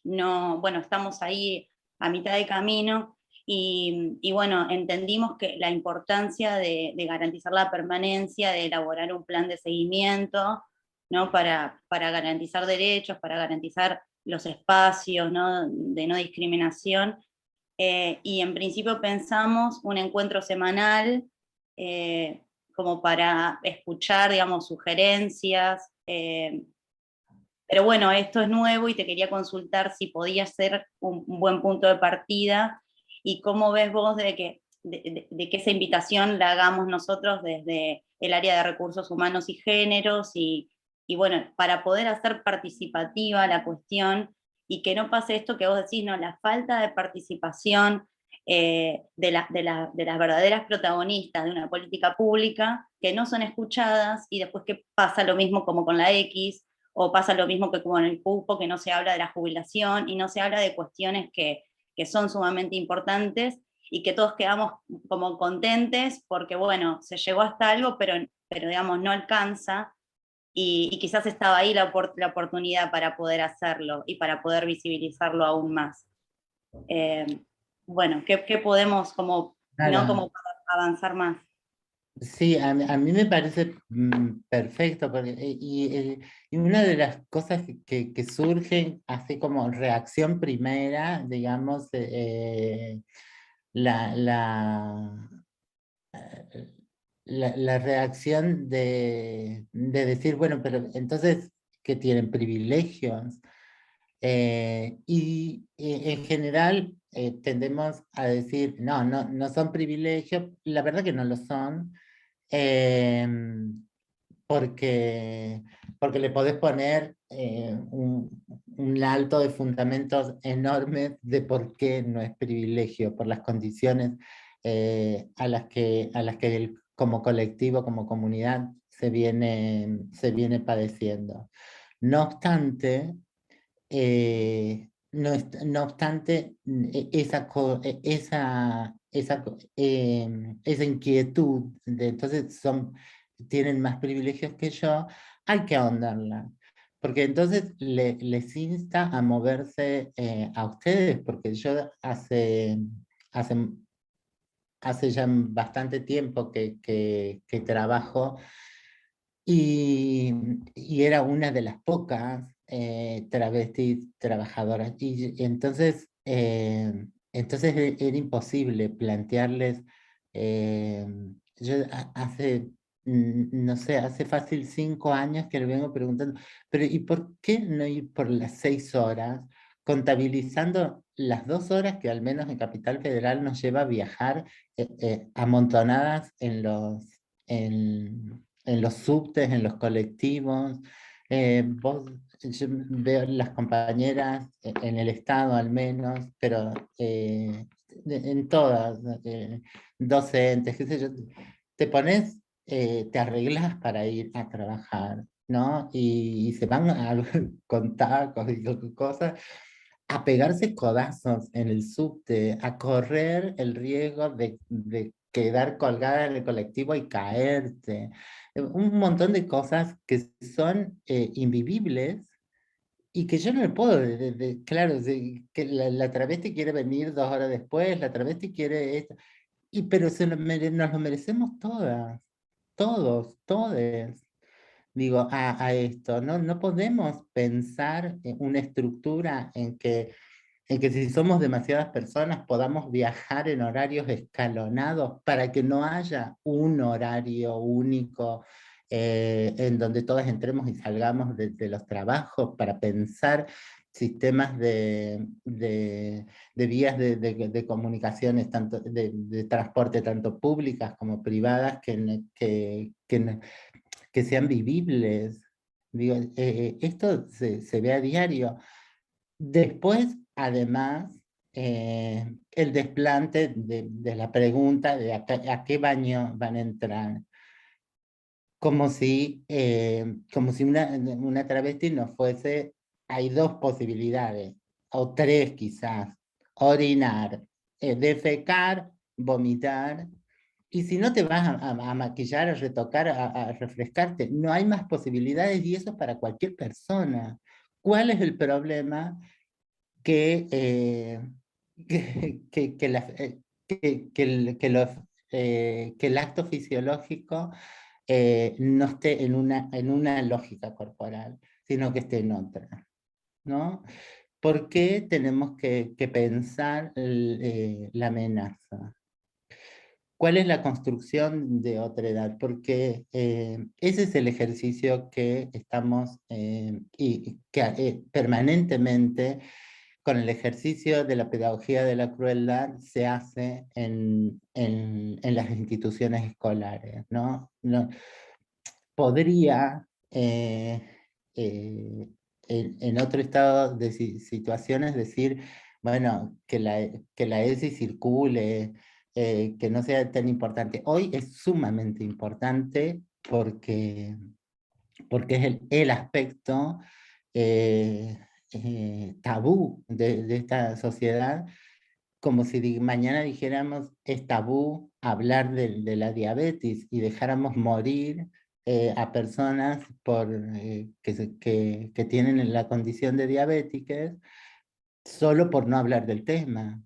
no, bueno, estamos ahí a mitad de camino. Y bueno, entendimos que la importancia de garantizar la permanencia, de elaborar un plan de seguimiento, ¿no? Para garantizar derechos, para garantizar los espacios, ¿no? De no discriminación. Y en principio pensamos un encuentro semanal como para escuchar, digamos, sugerencias. Pero bueno, esto es nuevo y te quería consultar si podía ser un buen punto de partida y cómo ves vos de que esa invitación la hagamos nosotros desde el área de recursos humanos y géneros y bueno, para poder hacer participativa la cuestión y que no pase esto que vos decís, no, la falta de participación de las verdaderas protagonistas de una política pública que no son escuchadas y después que pasa lo mismo como con la X, o pasa lo mismo que como en el cupo, que no se habla de la jubilación y no se habla de cuestiones que son sumamente importantes y que todos quedamos como contentes porque, bueno, se llegó hasta algo, pero digamos, no alcanza y quizás estaba ahí la oportunidad para poder hacerlo y para poder visibilizarlo aún más. Bueno, ¿qué podemos como, Claro. ¿no? Como para avanzar más? Sí, a mí me parece perfecto, porque, y una de las cosas que surgen así como reacción primera, digamos, la, la, la reacción de decir, bueno, pero entonces, ¿qué tienen privilegios? Y en general tendemos a decir, no son privilegios, la verdad que no lo son, porque, porque le podés poner un alto de fundamentos enormes de por qué no es privilegio, por las condiciones a las que como colectivo, como comunidad, se viene padeciendo. No obstante, no obstante, esa inquietud de entonces tienen más privilegios que yo, hay que ahondarla. Porque entonces les insta a moverse a ustedes, porque yo hace, hace ya bastante tiempo que trabajo y era una de las pocas travestis trabajadoras. Y entonces era imposible plantearles, eh, yo hace, no sé, hace fácil 5 años que le vengo preguntando, pero ¿y por qué no ir por las 6 horas, contabilizando las 2 horas que al menos en Capital Federal nos lleva a viajar amontonadas en los subtes, en los colectivos? Yo veo las compañeras en el Estado al menos, pero en todas, docentes, qué sé yo, te pones, te arreglas para ir a trabajar, ¿no? Y se van con tacos y con cosas a pegarse codazos en el subte, a correr el riesgo de quedar colgada en el colectivo y caerte. Un montón de cosas que son invivibles y que yo no le puedo, claro, que la travesti quiere venir 2 horas después, la travesti quiere esto, pero nos lo merecemos todas, todos, todes. Digo, a esto, ¿no? No podemos pensar en una estructura en que si somos demasiadas personas podamos viajar en horarios escalonados para que no haya un horario único en donde todas entremos y salgamos de los trabajos para pensar sistemas de vías de comunicaciones, tanto de transporte, tanto públicas como privadas, que sean vivibles. Digo, esto se ve a diario. Después, además, el desplante de la pregunta de a qué baño van a entrar. Como si una travesti no fuese, hay 2 posibilidades, o 3 quizás: orinar, defecar vomitar. Y si no te vas a maquillar, a retocar, a refrescarte, no hay más posibilidades y eso es para cualquier persona. ¿Cuál es el problema? Que, que el acto fisiológico no esté en una lógica corporal, sino que esté en otra, ¿no? ¿Por qué tenemos que pensar la amenaza? ¿Cuál es la construcción de otra edad? Porque ese es el ejercicio que estamos permanentemente con el ejercicio de la pedagogía de la crueldad se hace en las instituciones escolares, ¿no? Podría, en otro estado de situaciones, decir, bueno, que la ESI circule, que no sea tan importante. Hoy es sumamente importante porque es el aspecto tabú de esta sociedad, como si mañana dijéramos es tabú hablar de la diabetes y dejáramos morir a personas que tienen la condición de diabéticas solo por no hablar del tema,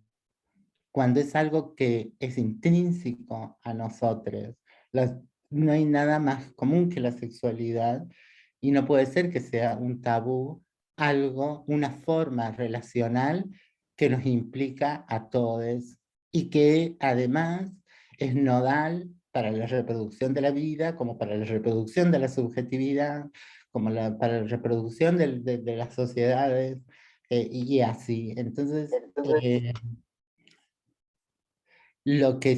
cuando es algo que es intrínseco a nosotros. No hay nada más común que la sexualidad y no puede ser que sea un tabú, algo, una forma relacional que nos implica a todos y que además es nodal para la reproducción de la vida, como para la reproducción de la subjetividad, como para la reproducción de las sociedades, y así. Entonces, lo que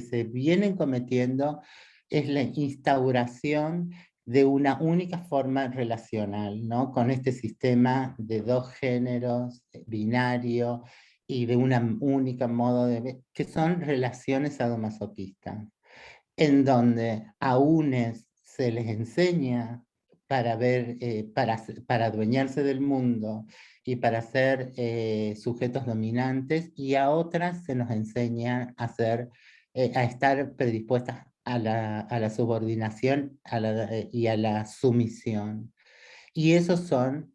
se viene cometiendo es la instauración de una única forma relacional, ¿no? Con este sistema de dos géneros, binario, y de una única modo de ver, que son relaciones sadomasoquistas, en donde a unos se les enseña para ver, para adueñarse del mundo y para ser sujetos dominantes, y a otras se nos enseña a estar predispuestas a la subordinación y a la sumisión. Y esos son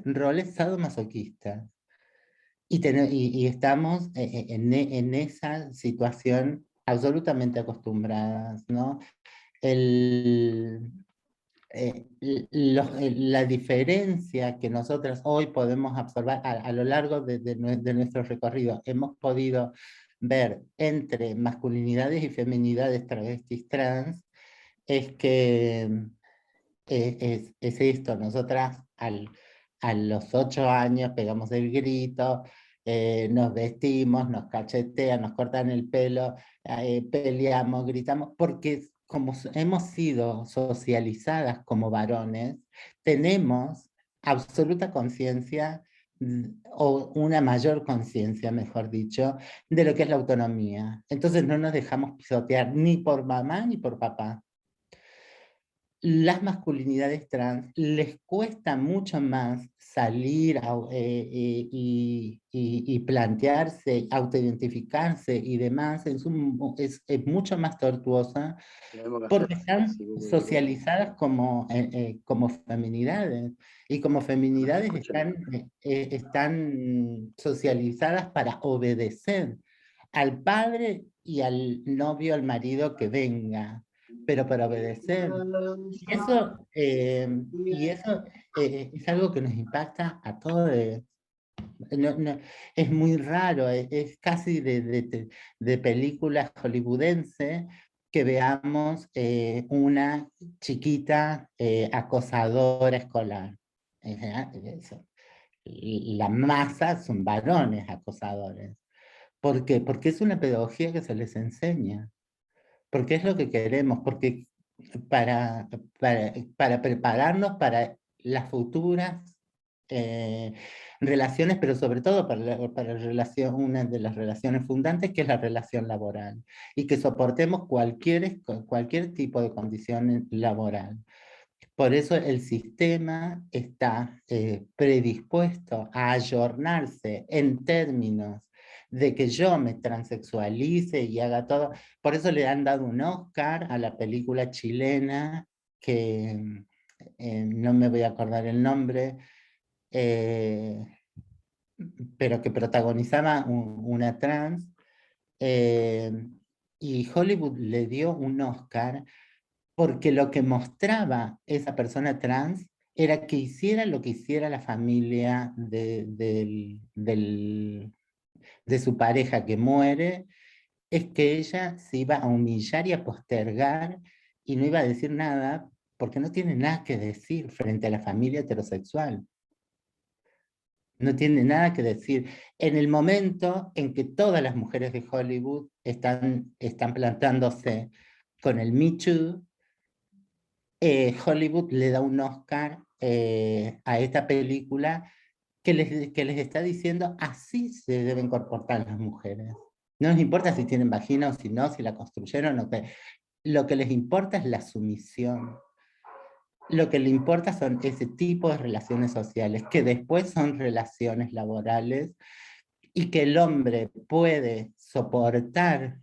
roles sadomasoquistas. Y estamos en esa situación absolutamente acostumbradas, ¿no? El, la diferencia que nosotras hoy podemos observar a lo largo de nuestro recorrido, hemos podido ver entre masculinidades y feminidades travestis trans, es que es esto: nosotras a los 8 años pegamos el grito, nos vestimos, nos cachetean, nos cortan el pelo, peleamos, gritamos, porque como hemos sido socializadas como varones, tenemos absoluta conciencia, o una mayor conciencia, mejor dicho, de lo que es la autonomía. Entonces no nos dejamos pisotear ni por mamá ni por papá. Las masculinidades trans les cuesta mucho más salir y plantearse, autoidentificarse y demás, es mucho más tortuosa porque están socializadas como feminidades, y como feminidades están socializadas para obedecer al padre y al novio, al marido que venga, pero para obedecer. Y eso es algo que nos impacta a todos. Es muy raro, es casi de películas hollywoodense que veamos una chiquita acosadora escolar. La masa son varones acosadores. ¿Por qué? Porque es una pedagogía que se les enseña. Porque es lo que queremos, porque para, para prepararnos para las futuras relaciones, pero sobre todo una de las relaciones fundantes, que es la relación laboral, y que soportemos cualquier tipo de condición laboral. Por eso el sistema está predispuesto a ayornarse en términos de que yo me transexualice y haga todo. Por eso le han dado un Oscar a la película chilena, que no me voy a acordar el nombre, pero que protagonizaba una trans, y Hollywood le dio un Oscar porque lo que mostraba esa persona trans era que hiciera lo que hiciera la familia de su pareja que muere, es que ella se iba a humillar y a postergar y no iba a decir nada porque no tiene nada que decir frente a la familia heterosexual. No tiene nada que decir. En el momento en que todas las mujeres de Hollywood están plantándose con el Me Too, Hollywood le da un Oscar a esta película que les está diciendo así se deben comportar las mujeres. No les importa si tienen vagina o si no, si la construyeron o qué. Lo que les importa es la sumisión. Lo que le importa son ese tipo de relaciones sociales, que después son relaciones laborales, y que el hombre puede soportar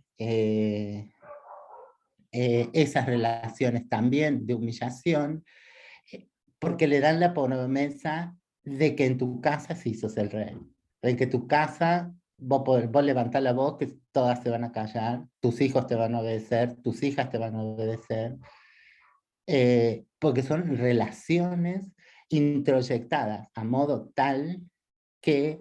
esas relaciones también de humillación, porque le dan la promesa de que en tu casa sí sos el rey, de que tu casa vos levantás la voz, que todas se van a callar, tus hijos te van a obedecer, tus hijas te van a obedecer, porque son relaciones introyectadas a modo tal que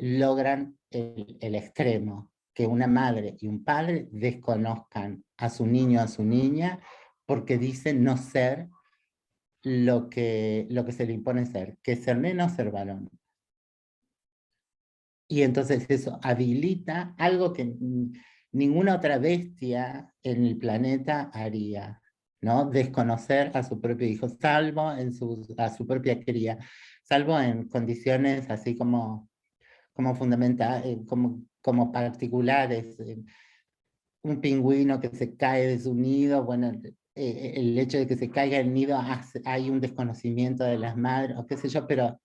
logran el extremo, que una madre y un padre desconozcan a su niño o a su niña porque dicen no ser lo que se le impone ser, que es ser nena o ser varón. Y entonces eso habilita algo que ninguna otra bestia en el planeta haría, ¿no? Desconocer a su propio hijo, salvo a su propia cría, salvo en condiciones así como como particulares. Un pingüino que se cae de su nido, bueno, el hecho de que se caiga el nido, hay un desconocimiento de las madres, o qué sé yo, pero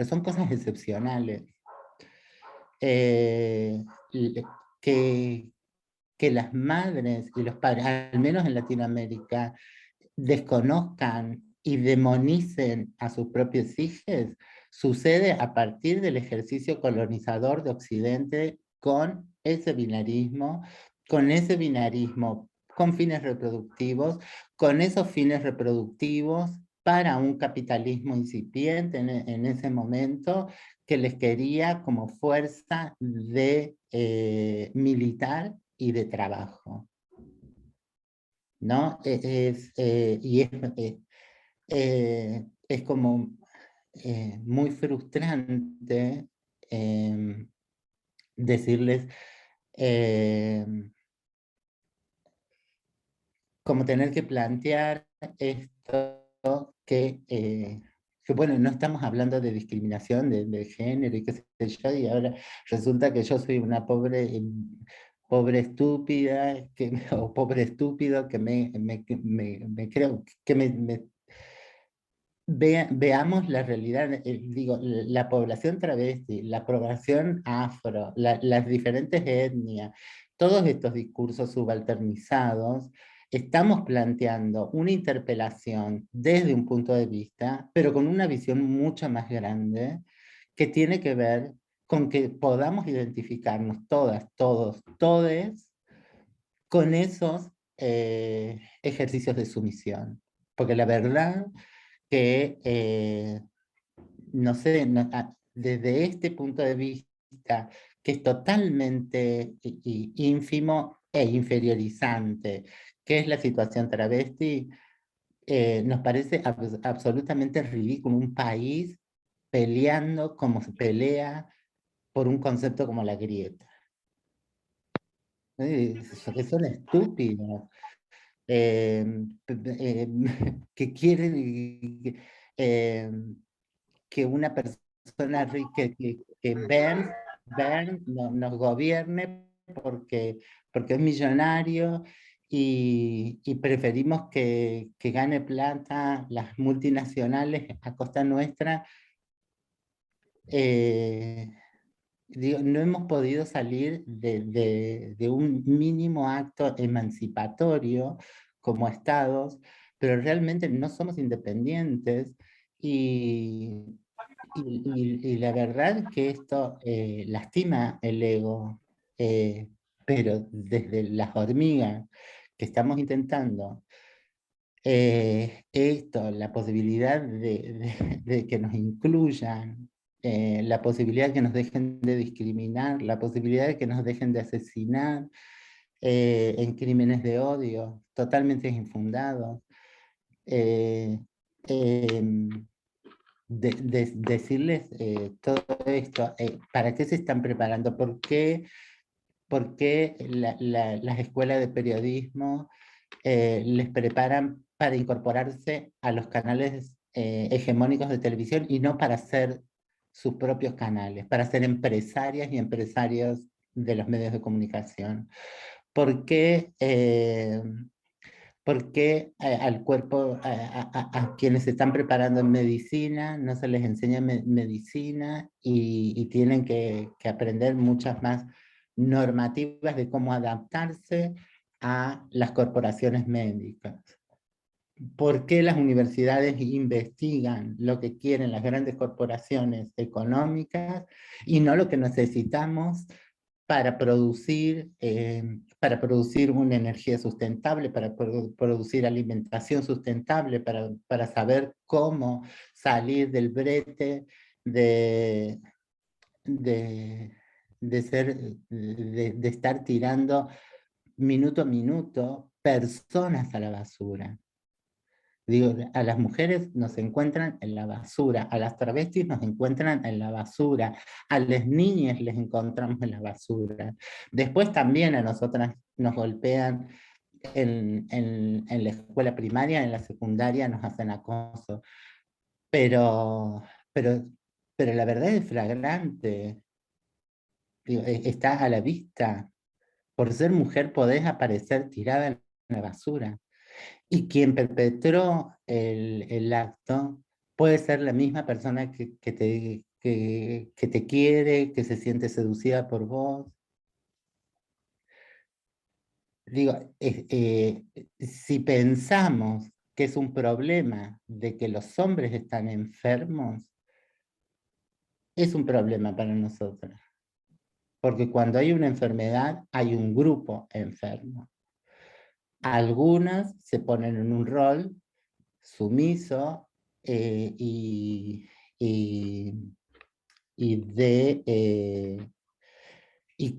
son cosas excepcionales. Eh, que, que las madres y los padres, al menos en Latinoamérica, desconozcan y demonicen a sus propios hijos, sucede a partir del ejercicio colonizador de Occidente con ese binarismo, con fines reproductivos, con esos fines reproductivos para un capitalismo incipiente en ese momento, que les quería como fuerza de militar y de trabajo, ¿no? Es como muy frustrante decirles, como tener que plantear esto que bueno, no estamos hablando de discriminación de género y qué sé yo, y ahora resulta que yo soy una pobre estúpida, o pobre estúpido, que me creo, que veamos la realidad, digo, la población travesti, la población afro, las diferentes etnias, todos estos discursos subalternizados, estamos planteando una interpelación desde un punto de vista, pero con una visión mucho más grande, que tiene que ver con que podamos identificarnos todas, todos, todes, con esos ejercicios de sumisión. Porque la verdad que, no sé, desde este punto de vista, que es totalmente ínfimo e inferiorizante, que es la situación travesti, nos parece absolutamente ridículo un país peleando como se pelea por un concepto como la grieta. Que son estúpidos. Que quieren que una persona rica, que Bern nos gobierne porque es millonario, y preferimos que gane plata las multinacionales a costa nuestra, digo, no hemos podido salir de un mínimo acto emancipatorio como estados, pero realmente no somos independientes y, y la verdad es que esto lastima el ego, pero desde las hormigas que estamos intentando esto, la posibilidad de que nos incluyan, la posibilidad de que nos dejen de discriminar, la posibilidad de que nos dejen de asesinar en crímenes de odio totalmente infundados. Eh, em, decirles todo esto, ¿para qué se están preparando? ¿Por qué las escuelas de periodismo les preparan para incorporarse a los canales hegemónicos de televisión y no para hacer sus propios canales, para ser empresarias y empresarios de los medios de comunicación? ¿Por qué, al cuerpo, a quienes se están preparando en medicina, no se les enseña medicina y tienen que aprender muchas más normativas de cómo adaptarse a las corporaciones médicas? ¿Por qué las universidades investigan lo que quieren las grandes corporaciones económicas y no lo que necesitamos para producir una energía sustentable, para producir alimentación sustentable, para saber cómo salir del brete de, de, de estar tirando minuto a minuto personas a la basura? Digo, a las mujeres nos encuentran en la basura, a las travestis nos encuentran en la basura, a las niñas les encontramos en la basura. Después también a nosotras nos golpean en la escuela primaria, en la secundaria nos hacen acoso. Pero, pero, pero la verdad es flagrante, digo, está a la vista. Por ser mujer podés aparecer tirada en la basura. Y quien perpetró el acto puede ser la misma persona que te quiere, que se siente seducida por vos. Digo, si pensamos que es un problema de que los hombres están enfermos, es un problema para nosotros. Porque cuando hay una enfermedad, hay un grupo enfermo. Algunas se ponen en un rol sumiso y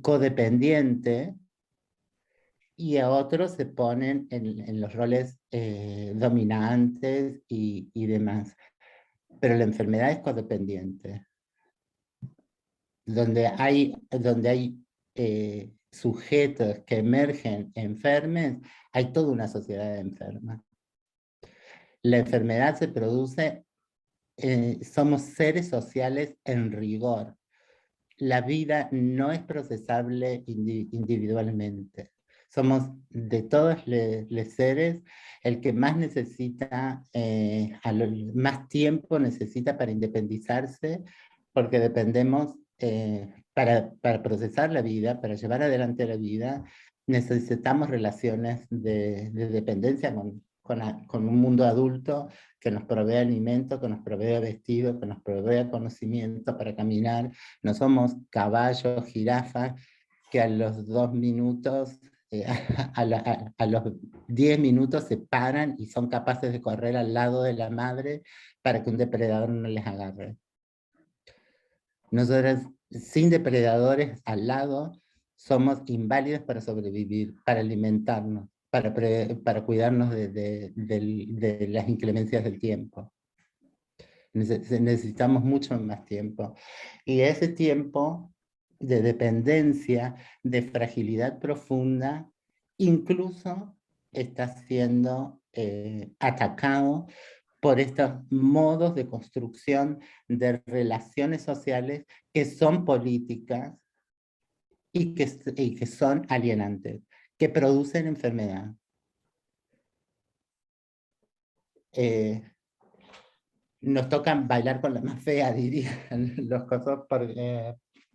codependiente, y a otros se ponen en los roles dominantes y demás. Pero la enfermedad es codependiente. Donde hay sujetos que emergen enfermos, hay toda una sociedad enferma. La enfermedad se produce, somos seres sociales en rigor. La vida no es procesable individualmente. Somos de todos los seres el que más necesita, más tiempo necesita para independizarse, porque dependemos, para procesar la vida, para llevar adelante la vida, necesitamos relaciones de dependencia con un mundo adulto que nos provee alimento, que nos provee vestido, que nos provee conocimiento para caminar. No somos caballos, jirafas, que a los 2 minutos, a los 10 minutos se paran y son capaces de correr al lado de la madre para que un depredador no les agarre. Nosotros, sin depredadores al lado, somos inválidos para sobrevivir, para alimentarnos, para cuidarnos de las inclemencias del tiempo. Necesitamos mucho más tiempo. Y ese tiempo de dependencia, de fragilidad profunda, incluso está siendo atacado por estos modos de construcción de relaciones sociales que son políticas y que son alienantes, que producen enfermedad. Nos toca bailar con la más fea, dirían los cosas,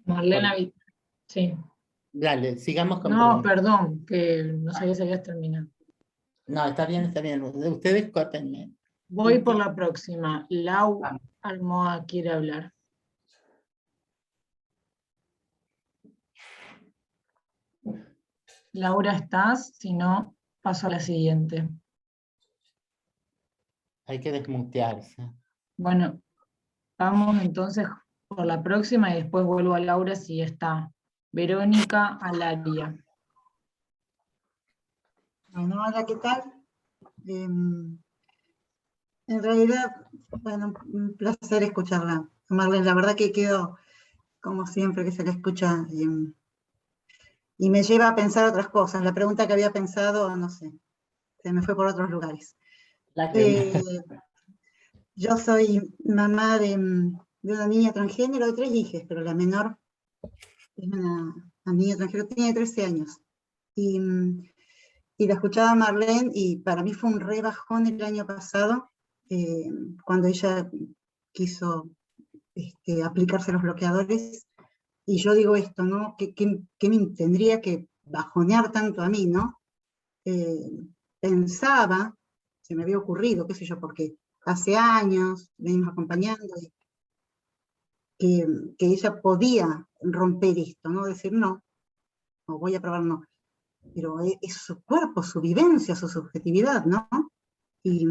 Marlena, sí. Dale, sigamos con No, preguntas. perdón, que no sabía si habías terminado. No, está bien, está bien. Ustedes córtenme. Voy por la próxima. Lau Almoa quiere hablar. Laura, ¿estás? Si no, paso a la siguiente. Hay que desmutearse. Bueno, vamos entonces por la próxima y después vuelvo a Laura si está. Verónica Alaria. Bueno, hola, ¿qué tal? En realidad, bueno, un placer escucharla. Marlene, la verdad que quedo, como siempre que se la escucha, y me lleva a pensar otras cosas. La pregunta que había pensado, no sé, se me fue por otros lugares. Yo soy mamá de una niña transgénero de 3 hijas, pero la menor es una niña transgénero, tiene 13 años. Y la escuchaba a Marlene y para mí fue un re bajón el año pasado, cuando ella quiso aplicarse los bloqueadores. Y yo digo esto, ¿no? ¿Qué me tendría que bajonear tanto a mí, ¿no? Pensaba, se me había ocurrido, qué sé yo, porque hace años venimos acompañando, que ella podía romper esto, ¿no? Decir no, o voy a probar no. Pero es su cuerpo, su vivencia, su subjetividad, ¿no? Y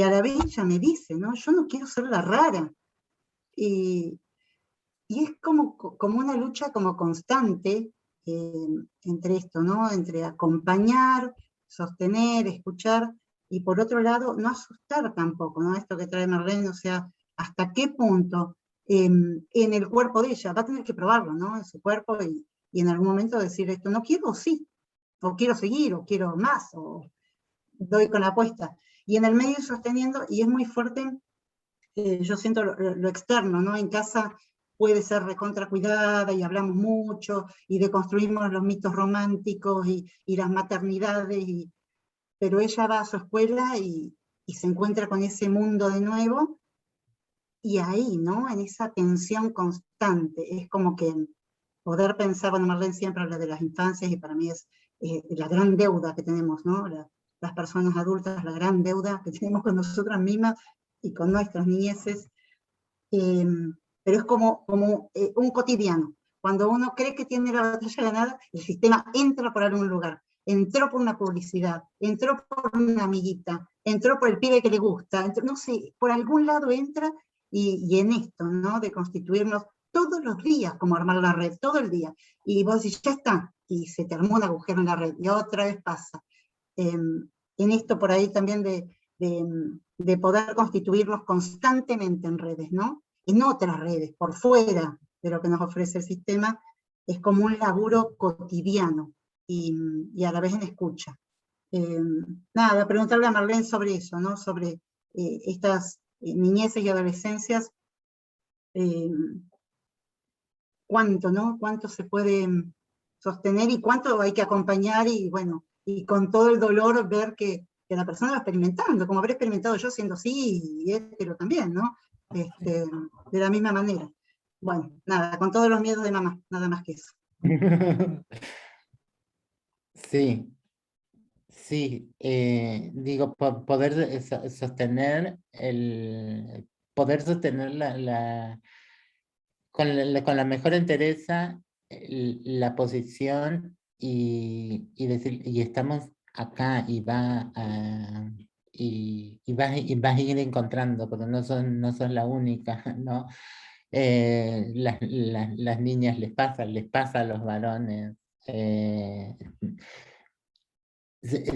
a la vez ella me dice, ¿no? Yo no quiero ser la rara. Y es como una lucha como constante entre esto, ¿no? Entre acompañar, sostener, escuchar, y por otro lado, no asustar tampoco, ¿no? Esto que trae Marlene, o sea, hasta qué punto en el cuerpo de ella, va a tener que probarlo, ¿no? En su cuerpo y en algún momento decir esto, no quiero, sí, o quiero seguir, o quiero más, o doy con la apuesta. Y en el medio sosteniendo, y es muy fuerte, yo siento lo externo, ¿no? En casa puede ser recontra cuidada y hablamos mucho y deconstruimos los mitos románticos y las maternidades, pero ella va a su escuela y se encuentra con ese mundo de nuevo y ahí, ¿no? En esa tensión constante, es como que poder pensar, bueno, Marlene siempre habla de las infancias y para mí es la gran deuda que tenemos, ¿no? Las personas adultas, la gran deuda que tenemos con nosotras mismas y con nuestras niñeces, pero es como un cotidiano. Cuando uno cree que tiene la batalla ganada, el sistema entra por algún lugar, entró por una publicidad, entró por una amiguita, entró por el pibe que le gusta, no sé, por algún lado entra y en esto, ¿no? De constituirnos todos los días, como armar la red, todo el día. Y vos decís, ya está, y se te armó un agujero en la red, y otra vez pasa. En esto por ahí también de poder constituirnos constantemente en redes, ¿no? En otras redes, por fuera de lo que nos ofrece el sistema, es como un laburo cotidiano y a la vez en escucha. Nada, preguntarle a Marlene sobre eso, ¿no? Sobre estas niñeces y adolescencias, cuánto, ¿no? Cuánto se puede sostener y cuánto hay que acompañar y bueno, y con todo el dolor ver que la persona va experimentando, como habré experimentado yo siendo así y hétero también, ¿no? De la misma manera. Bueno, nada, con todos los miedos de mamá, nada más que eso. Sí, sí, digo, poder sostener poder sostener con la mejor entereza la posición y decir, y estamos acá y vas a ir encontrando, porque no son la única, ¿no? Las niñas les pasa a los varones.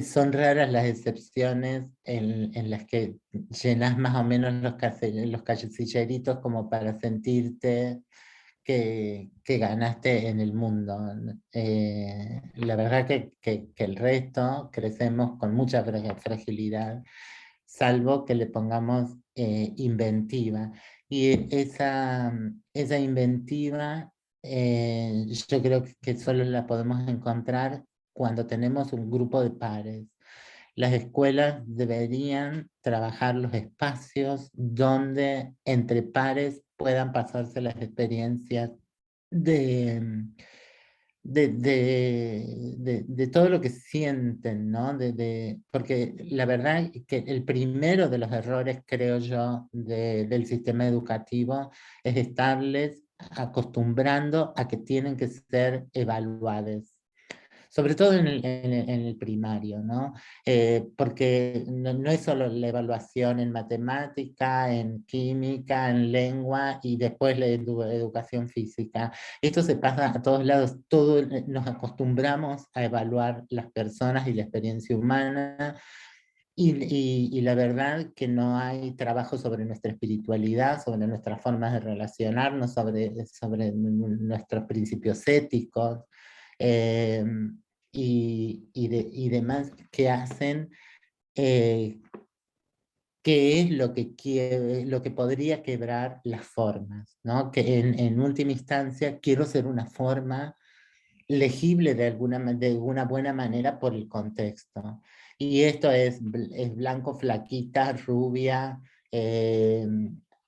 Son raras las excepciones en las que llenas más o menos los casilleritos como para sentirte que ganaste en el mundo. La verdad que el resto crecemos con mucha fragilidad, salvo que le pongamos inventiva. Y esa inventiva yo creo que solo la podemos encontrar cuando tenemos un grupo de pares. Las escuelas deberían trabajar los espacios donde entre pares puedan pasarse las experiencias de, de todo lo que sienten, ¿no? Porque la verdad que el primero de los errores, creo yo, del sistema educativo es estarles acostumbrando a que tienen que ser evaluados. Sobre todo en el primario, ¿no? Porque no es solo la evaluación en matemática, en química, en lengua y después la educación física. Esto se pasa a todos lados, nos acostumbramos a evaluar las personas y la experiencia humana. Y la verdad que no hay trabajo sobre nuestra espiritualidad, sobre nuestras formas de relacionarnos, sobre nuestros principios éticos. Eh, y demás que hacen, qué es lo que podría quebrar las formas, ¿no? Que en última instancia quiero ser una forma legible de alguna buena manera por el contexto. Y esto es blanco, flaquita, rubia,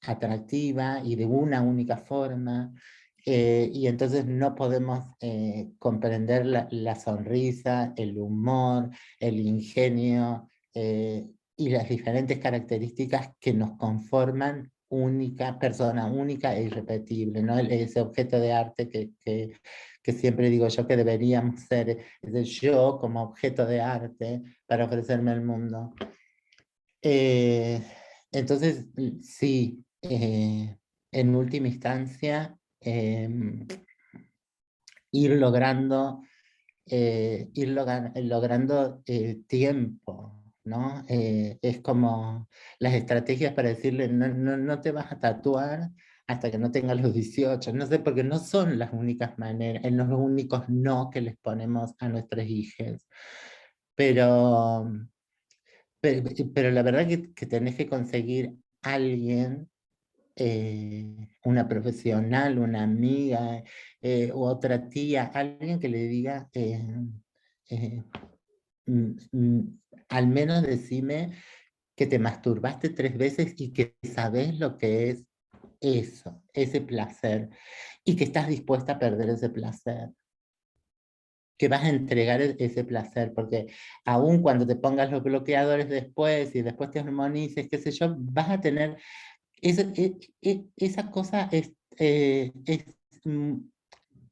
atractiva y de una única forma. Y entonces no podemos comprender la sonrisa, el humor, el ingenio y las diferentes características que nos conforman persona única e irrepetible, ¿no? Ese objeto de arte que siempre digo yo que deberíamos ser, yo como objeto de arte para ofrecerme al mundo. Entonces, sí, en última instancia, ir logrando tiempo, ¿no? Es como las estrategias para decirle, no te vas a tatuar hasta que no tengas los 18, no sé, porque no son las únicas maneras, los únicos no que les ponemos a nuestros hijos, pero, pero la verdad que tenés que conseguir alguien, una profesional, una amiga, u otra tía, alguien que le diga, eh, al menos decime que te masturbaste 3 veces y que sabes lo que es eso, ese placer, y que estás dispuesta a perder ese placer, que vas a entregar ese placer, porque aun cuando te pongas los bloqueadores después y después te hormonices, qué sé yo, vas a tener esa cosa mm,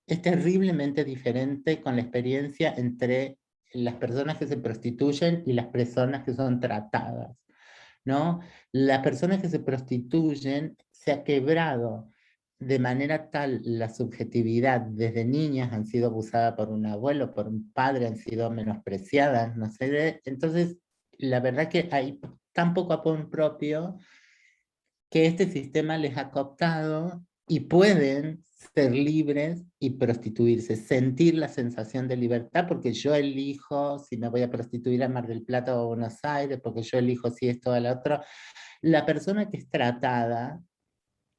es terriblemente diferente con la experiencia entre las personas que se prostituyen y las personas que son tratadas, ¿no? Las personas que se prostituyen se ha quebrado de manera tal la subjetividad, desde niñas han sido abusadas por un abuelo, por un padre, han sido menospreciadas, no sé, entonces la verdad que hay tan poco amor propio que este sistema les ha cooptado y pueden ser libres y prostituirse, sentir la sensación de libertad, porque yo elijo si me voy a prostituir a Mar del Plata o a Buenos Aires, porque yo elijo si esto o lo otro. La persona que es tratada,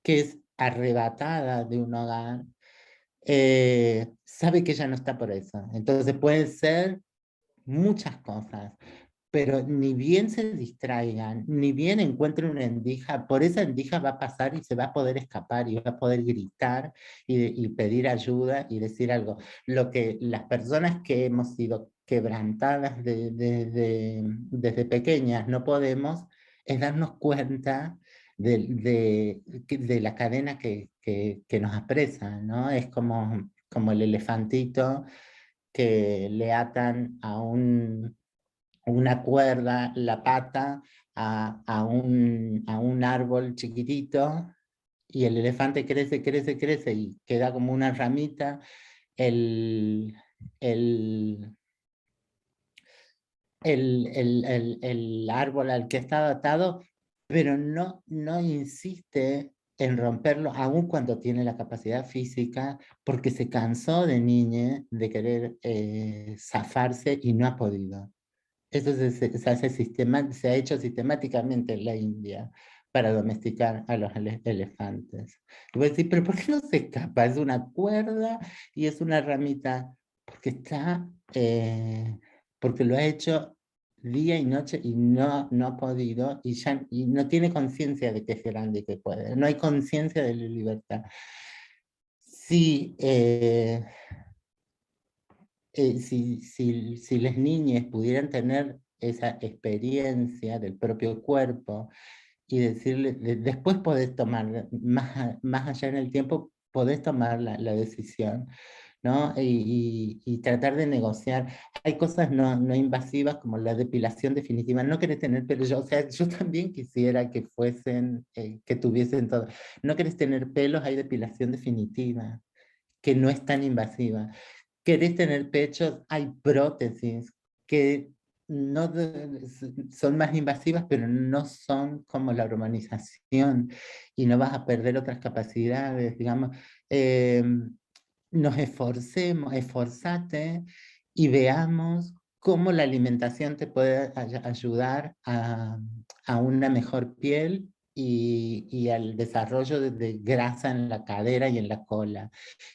que es arrebatada de un hogar, sabe que ella no está por eso. Entonces pueden ser muchas cosas, pero ni bien se distraigan, ni bien encuentren una endija, por esa endija va a pasar y se va a poder escapar y va a poder gritar y pedir ayuda y decir algo. Lo que las personas que hemos sido quebrantadas desde pequeñas no podemos es darnos cuenta de la cadena que nos apresa, ¿no? Es como el elefantito que le atan a una cuerda, la pata, a un árbol chiquitito, y el elefante crece, crece, crece, y queda como una ramita, el, el, el árbol al que está atado, pero no insiste en romperlo, aun cuando tiene la capacidad física, porque se cansó de niña de querer zafarse y no ha podido. Eso se ha hecho sistemáticamente en la India para domesticar a los elefantes. Y voy a decir, pero ¿por qué no se escapa? Es una cuerda y es una ramita, porque porque lo ha hecho día y noche y no ha podido y no tiene conciencia de que es grande y que puede. No hay conciencia de la libertad. Sí, si las niñas pudieran tener esa experiencia del propio cuerpo y decirle, después podés tomar, más allá en el tiempo, podés tomar la decisión, ¿no? Y tratar de negociar. Hay cosas no invasivas como la depilación definitiva. No querés tener pelo, o sea, yo también quisiera que fuesen, que tuviesen todo. No querés tener pelos, hay depilación definitiva, que no es tan invasiva. Querés tener pechos, hay prótesis que no son más invasivas, pero no son como la hormonización y no vas a perder otras capacidades, digamos. Nos esforzate y veamos cómo la alimentación te puede ayudar a una mejor piel y al desarrollo de grasa en la cadera y en la cola.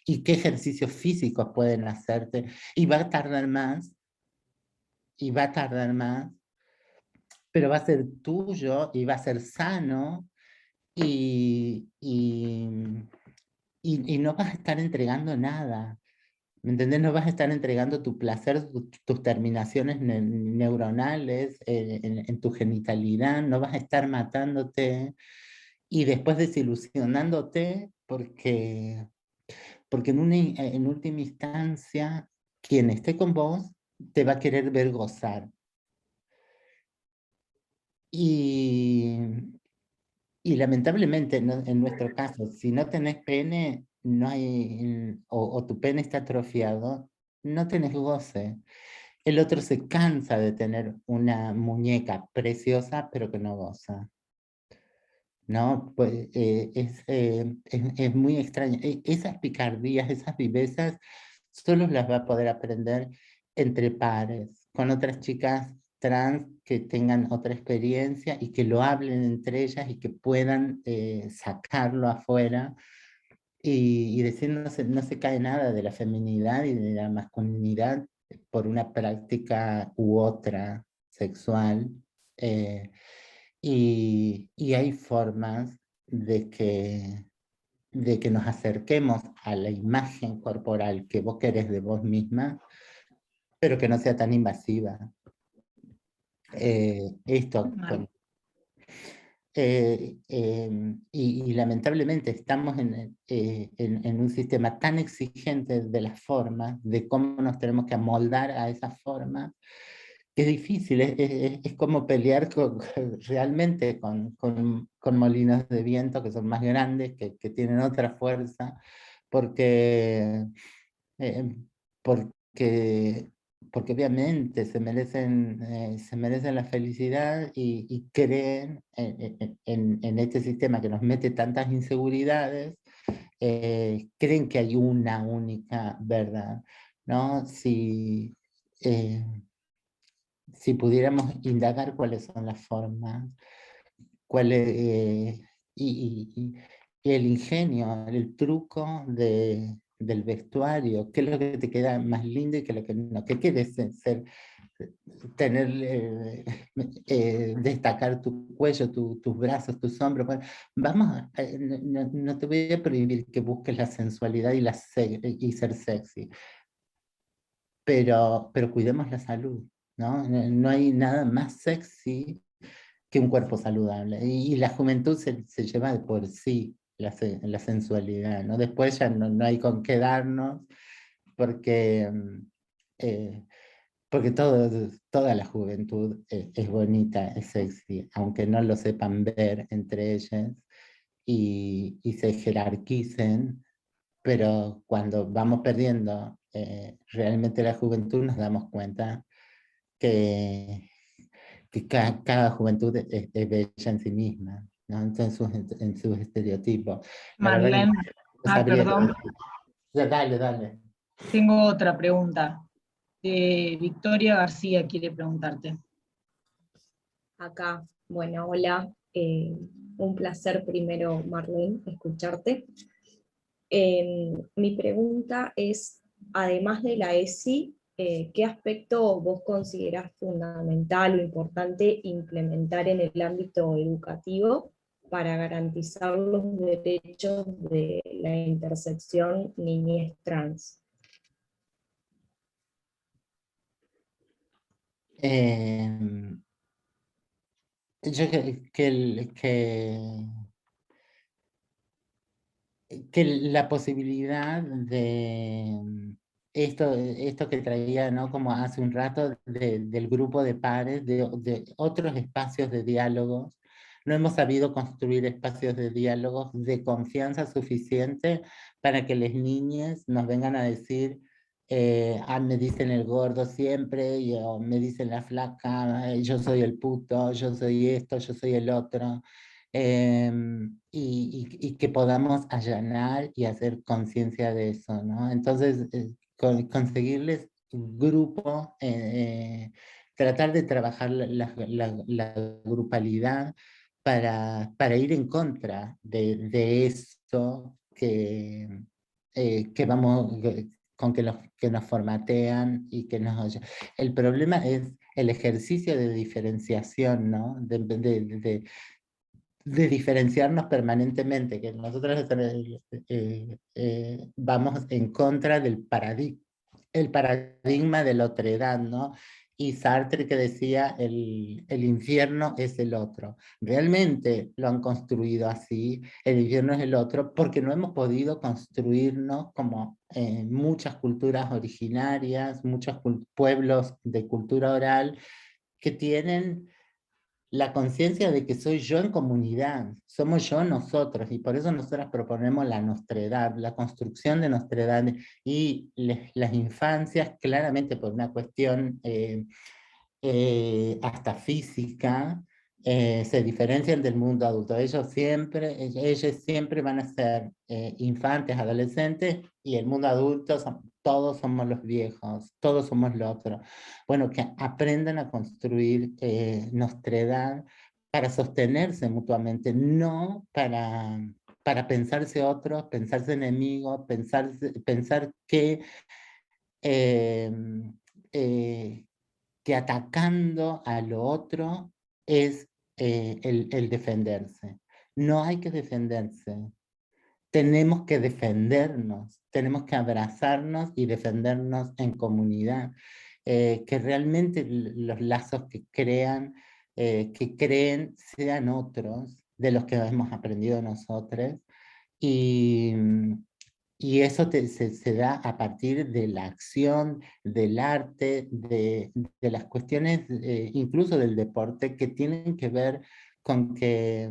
Y qué ejercicios físicos pueden hacerte. Y va a tardar más, y va a tardar más, pero va a ser tuyo y va a ser sano y no vas a estar entregando nada. ¿Me entendés? No vas a estar entregando tu placer, tus terminaciones neuronales en tu genitalidad, no vas a estar matándote y después desilusionándote porque en última instancia, quien esté con vos te va a querer ver gozar. Y lamentablemente, ¿no? En nuestro caso, si no tenés pene, no hay, o tu pene está atrofiado, no tenés goce. El otro se cansa de tener una muñeca preciosa, pero que no goza. ¿No? Pues, es muy extraño. Esas picardías, esas vivezas, solo las va a poder aprender entre pares, con otras chicas trans que tengan otra experiencia y que lo hablen entre ellas y que puedan sacarlo afuera y decir no se cae nada de la feminidad y de la masculinidad por una práctica u otra sexual. Y hay formas de que nos acerquemos a la imagen corporal que vos querés de vos misma, pero que no sea tan invasiva. Esto con, y lamentablemente estamos en un sistema tan exigente de las formas, de cómo nos tenemos que amoldar a esas formas, que es difícil, es como pelear realmente con molinos de viento que son más grandes, que tienen otra fuerza, porque, eh, porque, porque obviamente se merecen la felicidad y creen en este sistema que nos mete tantas inseguridades, creen que hay una única verdad, ¿no? Si pudiéramos indagar cuáles son las formas, y el ingenio, el truco del vestuario, qué es lo que te queda más lindo y qué es lo que no, qué quieres ser, tener, destacar tu cuello, tus brazos, tus hombros. Bueno, no te voy a prohibir que busques la sensualidad y ser sexy, pero cuidemos la salud, ¿no? No hay nada más sexy que un cuerpo saludable. Y la juventud se lleva de por sí la sensualidad, ¿no? Después ya no hay con qué darnos, porque, eh, porque toda la juventud es bonita, es sexy, aunque no lo sepan ver entre ellas y se jerarquicen, pero cuando vamos perdiendo realmente la juventud nos damos cuenta que, cada juventud es bella en sí misma, ¿no? En sus estereotipos. La verdad que Marlene, no sabría qué perdón, decir. Ya, dale. tengo otra pregunta. Victoria García quiere preguntarte. Acá, bueno, hola, un placer primero, Marlene, escucharte. Mi pregunta es, además de la ESI, ¿qué aspecto vos considerás fundamental o importante implementar en el ámbito educativo para garantizar los derechos de la intersección niñez trans? Yo que la posibilidad de esto que traía, ¿no? Como hace un rato, del grupo de pares, de otros espacios de diálogos. No hemos sabido construir espacios de diálogos de confianza suficiente para que las niñas nos vengan a decir, me dicen el gordo siempre, o me dicen la flaca, yo soy el puto, yo soy esto, yo soy el otro. Y que podamos allanar y hacer conciencia de eso, ¿no? Entonces, conseguirles un grupo, tratar de trabajar la grupalidad para ir en contra de esto que vamos, que nos formatean y que nos... El problema es el ejercicio de diferenciación, ¿no? De diferenciarnos permanentemente, que nosotros vamos en contra del paradigma de la otredad, ¿no? Y Sartre que decía, el infierno es el otro. Realmente lo han construido así, el infierno es el otro, porque no hemos podido construirnos como muchas culturas originarias, muchos pueblos de cultura oral que tienen la conciencia de que soy yo en comunidad, somos yo nosotros, y por eso nosotras proponemos la nostredad, la construcción de nostredad, y las infancias, claramente por una cuestión hasta física, se diferencian del mundo adulto. Ellos siempre van a ser infantes, adolescentes, y el mundo adulto, todos somos los viejos, todos somos los otros. Bueno, que aprendan a construir nuestra edad para sostenerse mutuamente, no para pensarse otros, pensarse enemigos, pensar eh, eh, que atacando a lo otro es el defenderse. No hay que defenderse. Tenemos que defendernos, tenemos que abrazarnos y defendernos en comunidad. Que realmente los lazos que creen sean otros de los que hemos aprendido nosotros. Y, y eso se da a partir de la acción, del arte, de las cuestiones, incluso del deporte, que tienen que ver con que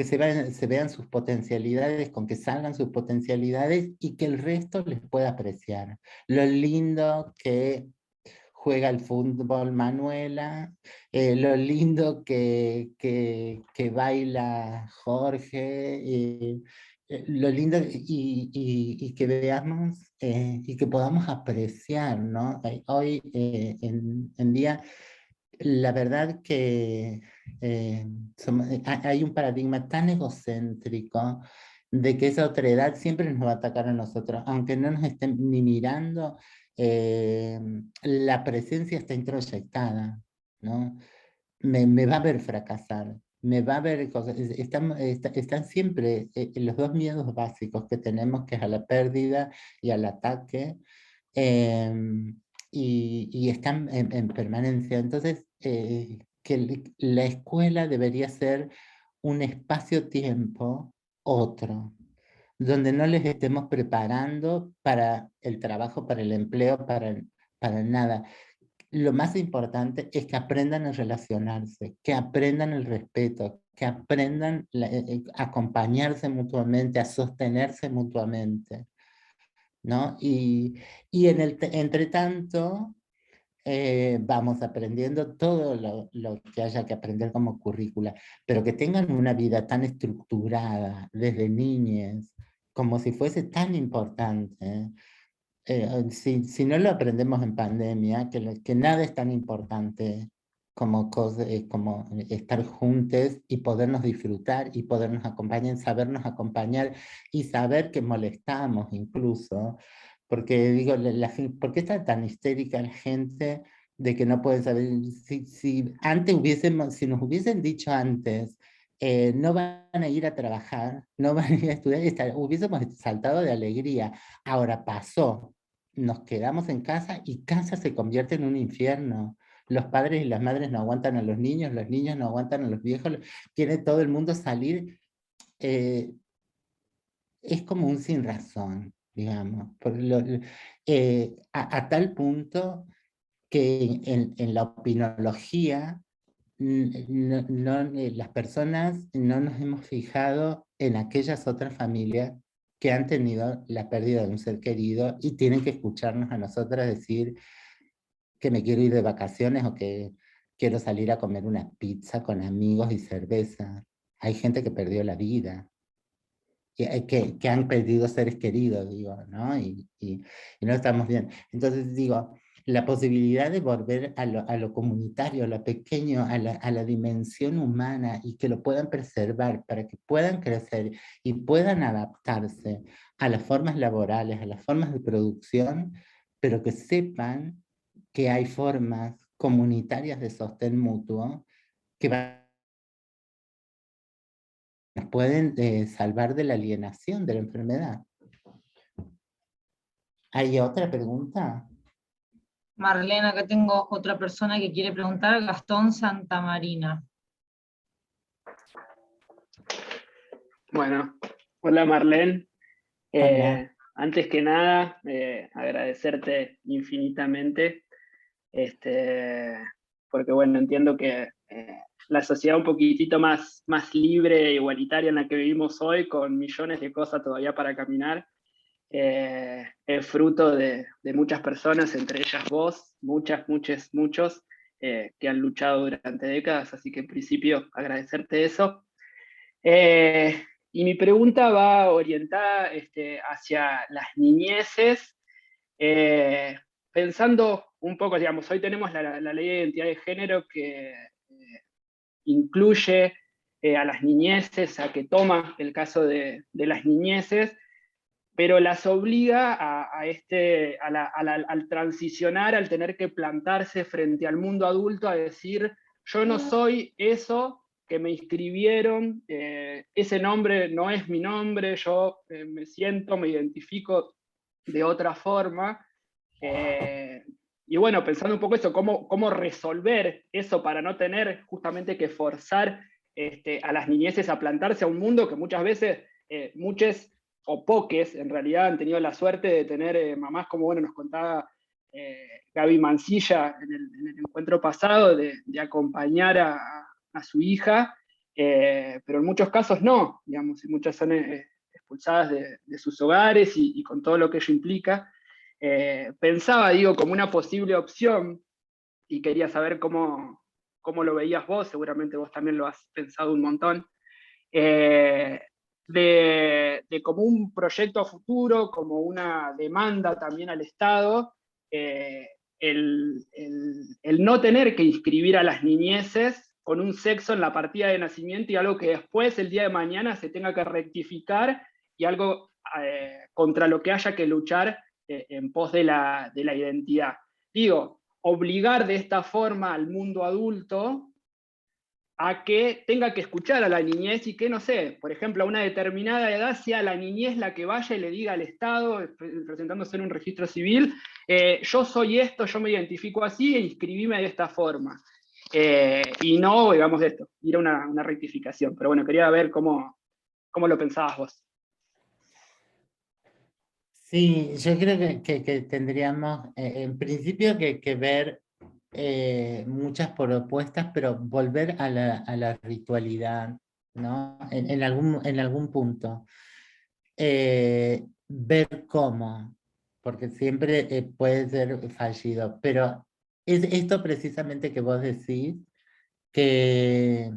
se vean sus potencialidades, con que salgan sus potencialidades y que el resto les pueda apreciar. Lo lindo que juega el fútbol Manuela, lo lindo que baila Jorge, lo lindo y que veamos y que podamos apreciar, ¿no? Hoy en día, la verdad que hay un paradigma tan egocéntrico de que esa otredad siempre nos va a atacar a nosotros, aunque no nos estén ni mirando, la presencia está introyectada, ¿no? Me va a ver fracasar, me va a ver cosas, están siempre los dos miedos básicos que tenemos, que es a la pérdida y al ataque, y están en permanencia. Entonces, que la escuela debería ser un espacio-tiempo otro, donde no les estemos preparando para el trabajo, para el empleo, para nada. Lo más importante es que aprendan a relacionarse, que aprendan el respeto, que aprendan a acompañarse mutuamente, a sostenerse mutuamente, ¿no? Y entre tanto, vamos aprendiendo todo lo que haya que aprender como currícula, pero que tengan una vida tan estructurada desde niñez, como si fuese tan importante. Si no lo aprendemos en pandemia, que nada es tan importante como estar juntos y podernos disfrutar y podernos acompañar, sabernos acompañar y saber que molestamos incluso, porque digo, ¿por qué está tan histérica la gente de que no pueden saber? Si nos hubiesen dicho antes no van a ir a trabajar, no van a ir a estudiar, hubiésemos saltado de alegría. Ahora pasó, nos quedamos en casa y casa se convierte en un infierno. Los padres y las madres no aguantan a los niños no aguantan a los viejos, quiere todo el mundo salir. Es como un sin razón, digamos, a tal punto que en la opinología las personas no nos hemos fijado en aquellas otras familias que han tenido la pérdida de un ser querido y tienen que escucharnos a nosotras decir que me quiero ir de vacaciones o que quiero salir a comer una pizza con amigos y cerveza. Hay gente que perdió la vida, que han perdido seres queridos, digo, ¿no? Y no estamos bien. Entonces digo, la posibilidad de volver a lo comunitario, a lo pequeño, a la dimensión humana y que lo puedan preservar para que puedan crecer y puedan adaptarse a las formas laborales, a las formas de producción, pero que sepan que hay formas comunitarias de sostén mutuo que nos pueden salvar de la alienación de la enfermedad. ¿Hay otra pregunta? Marlene, acá tengo otra persona que quiere preguntar, Gastón Santamarina. Bueno, hola Marlene. Hola. Antes que nada, agradecerte infinitamente, porque bueno, entiendo que la sociedad un poquitito más libre e igualitaria en la que vivimos hoy, con millones de cosas todavía para caminar, es fruto de muchas personas, entre ellas vos, muchos, que han luchado durante décadas, así que en principio agradecerte eso. Y mi pregunta va orientada hacia las niñeces, pensando un poco, digamos, hoy tenemos la ley de identidad de género que incluye a las niñeces, a que toma el caso de las niñeces, pero las obliga al transicionar, al tener que plantarse frente al mundo adulto, a decir, yo no soy eso que me inscribieron, ese nombre no es mi nombre, yo me identifico de otra forma. Y bueno, pensando un poco eso, cómo resolver eso para no tener justamente que forzar a las niñeces a plantarse a un mundo que muchas veces, muchos o poques en realidad han tenido la suerte de tener mamás, como bueno nos contaba Gaby Mancilla en el encuentro pasado, de acompañar a su hija, pero en muchos casos no, digamos, y muchas son expulsadas de sus hogares y con todo lo que ello implica. Pensaba, digo, como una posible opción, y quería saber cómo lo veías vos, seguramente vos también lo has pensado un montón, de como un proyecto a futuro, como una demanda también al Estado, el no tener que inscribir a las niñeces con un sexo en la partida de nacimiento y algo que después, el día de mañana, se tenga que rectificar y algo contra lo que haya que luchar en pos de la identidad. Digo, obligar de esta forma al mundo adulto a que tenga que escuchar a la niñez y que, no sé, por ejemplo, a una determinada edad sea la niñez la que vaya y le diga al Estado, presentándose en un registro civil, yo soy esto, yo me identifico así e inscribime de esta forma. Y no, digamos, de esto, ir a una rectificación. Pero bueno, quería ver cómo lo pensabas vos. Sí, yo creo que tendríamos en principio que ver muchas propuestas, pero volver a la ritualidad, ¿no? En algún punto. Ver cómo, porque siempre puede ser fallido, pero es esto precisamente que vos decís, que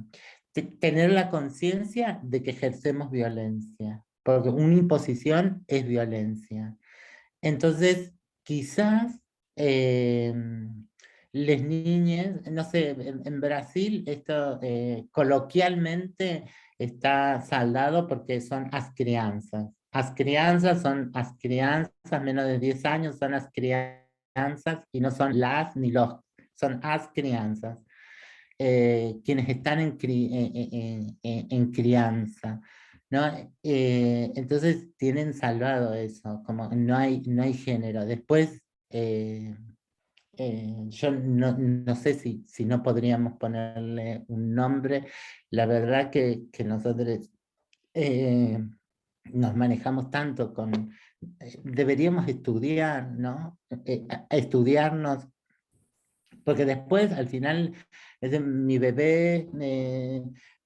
tener la conciencia de que ejercemos violencia, porque una imposición es violencia. Entonces, quizás las niñas, no sé, en Brasil esto coloquialmente está saldado porque son as crianzas. As crianzas son as crianzas, menos de 10 años son as crianzas y no son las ni los, son as crianzas. quienes están en crianza, ¿no? Entonces tienen salvado eso, como no hay género. Después, yo no sé si no podríamos ponerle un nombre. La verdad que nosotros nos manejamos tanto con... deberíamos estudiar, ¿no? Estudiarnos, porque después, al final, es de mi bebé,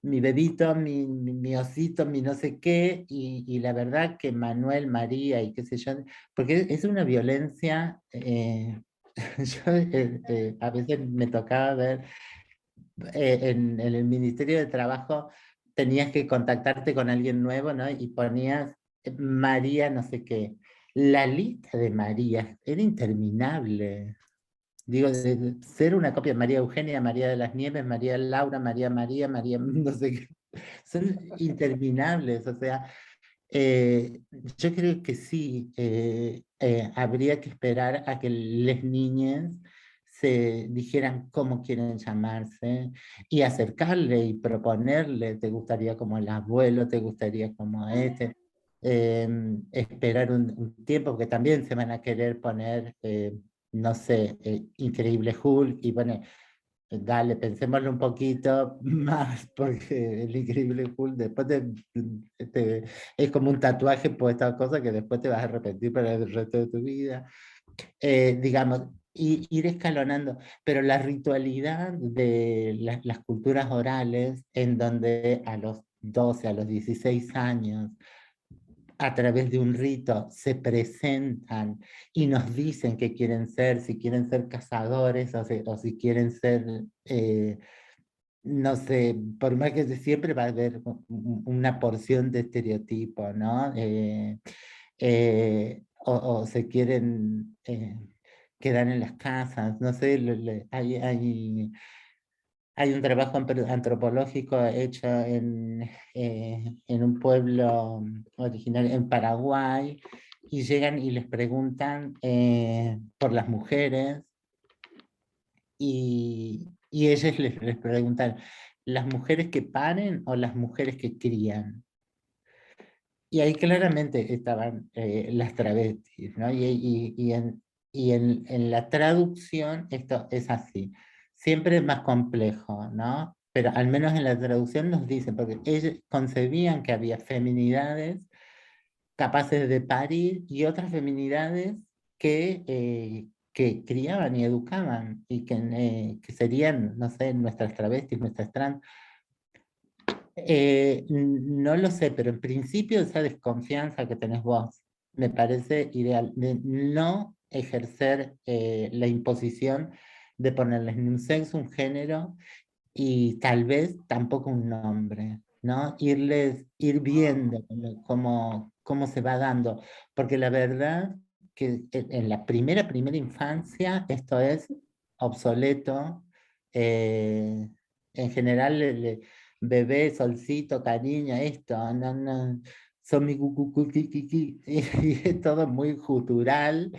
mi bebito, mi osito, mi no sé qué, y la verdad que Manuel, María y qué sé yo, porque es una violencia, yo a veces me tocaba ver en el Ministerio de Trabajo, tenías que contactarte con alguien nuevo, ¿no? Y ponías María no sé qué. La lista de María era interminable. Digo, de ser una copia de María Eugenia, María de las Nieves, María Laura, María, no sé qué. Son interminables, o sea, yo creo que sí, habría que esperar a que las niñas se dijeran cómo quieren llamarse y acercarle y proponerle, te gustaría como el abuelo, te gustaría como este, esperar un tiempo, porque también se van a querer poner, no sé, Increíble Hulk, y bueno, dale, pensémoslo un poquito más, porque el Increíble Hulk después es como un tatuaje puesto a cosas que después te vas a arrepentir para el resto de tu vida. Digamos, ir escalonando, pero la ritualidad de las culturas orales, en donde a los 12, a los 16 años, a través de un rito se presentan y nos dicen qué quieren ser, si quieren ser cazadores o si quieren ser, no sé, por más que siempre va a haber una porción de estereotipo, ¿no? O se quieren quedar en las casas, no sé, hay un trabajo antropológico hecho en un pueblo original en Paraguay, y llegan y les preguntan por las mujeres, y ellos les preguntan, ¿las mujeres que paren o las mujeres que crían? Y ahí claramente estaban las travestis, ¿no? En la traducción esto es así. Siempre es más complejo, ¿no? Pero al menos en la traducción nos dicen, porque ellos concebían que había feminidades capaces de parir y otras feminidades que criaban y educaban, y que serían, no sé, nuestras travestis, nuestras trans. No lo sé, pero en principio esa desconfianza que tenés vos me parece ideal, de no ejercer la imposición de ponerles ni un sexo, un género, y tal vez tampoco un nombre, ¿no? Ir viendo cómo se va dando, porque la verdad que en la primera infancia esto es obsoleto. En general, bebé, solcito, cariño, esto, no, son mi cucu, y es todo muy gutural.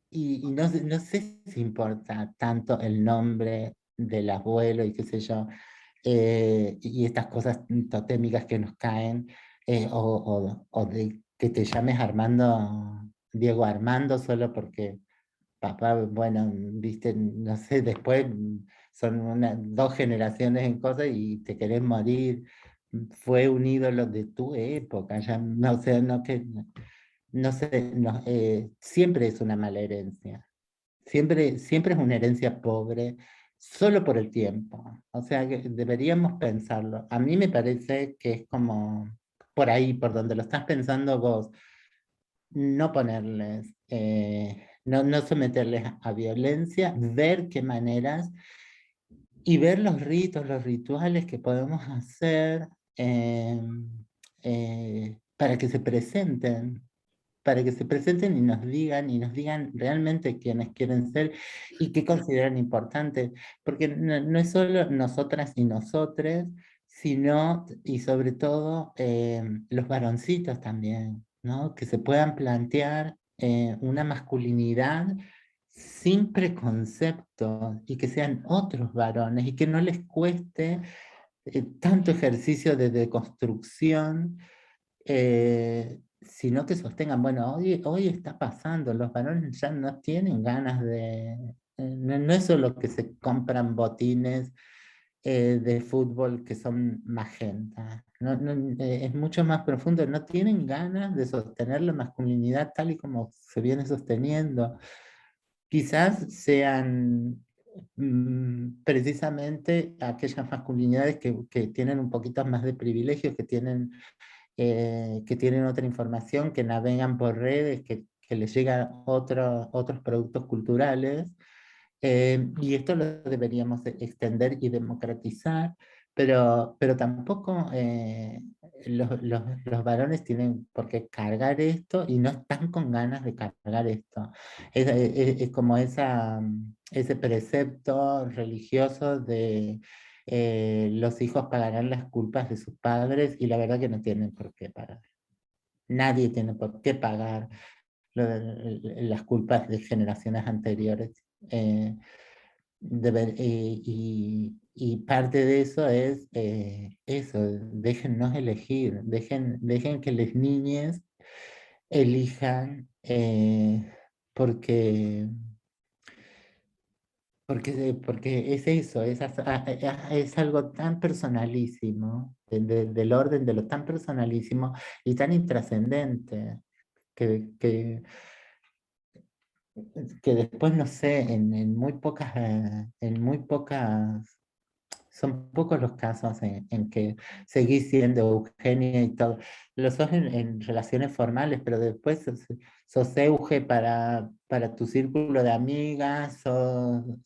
Y no sé si importa tanto el nombre del abuelo y qué sé yo, y estas cosas totémicas que nos caen, o de que te llames Armando, Diego Armando, solo porque papá, bueno, viste, no sé, después son dos generaciones en cosas y te querés morir. Fue un ídolo de tu época, ya, no, o sea, no sé, siempre es una mala herencia. Siempre es una herencia pobre, solo por el tiempo. O sea, que deberíamos pensarlo. A mí me parece que es como por ahí, por donde lo estás pensando vos, no ponerles, no someterles a violencia, ver qué maneras y ver los ritos, los rituales que podemos hacer, para que se presenten, y nos digan realmente quiénes quieren ser y qué consideran importante, porque no es solo nosotras y nosotres, sino, y sobre todo, los varoncitos también, ¿no? Que se puedan plantear una masculinidad sin preconceptos y que sean otros varones y que no les cueste tanto ejercicio de deconstrucción, sino que sostengan, bueno, hoy está pasando, los varones ya no tienen ganas de... no es solo que se compran botines de fútbol que son magenta, es mucho más profundo, no tienen ganas de sostener la masculinidad tal y como se viene sosteniendo. Quizás sean precisamente aquellas masculinidades que tienen un poquito más de privilegios, que tienen otra información, que navegan por redes, que les llegan otros productos culturales. Y esto lo deberíamos extender y democratizar, pero tampoco los varones tienen por qué cargar esto y no están con ganas de cargar esto. Es como ese precepto religioso de los hijos pagarán las culpas de sus padres, y la verdad que no tienen por qué pagar. Nadie tiene por qué pagar las culpas de generaciones anteriores. Y parte de eso es eso, déjennos elegir, dejen que las niñas elijan, porque, porque es eso, es algo tan personalísimo, del orden de lo tan personalísimo y tan intrascendente, que después, no sé, son pocos los casos en que seguís siendo Eugenia y todo. Lo sos en relaciones formales, pero después sos Euge para tu círculo de amigas, no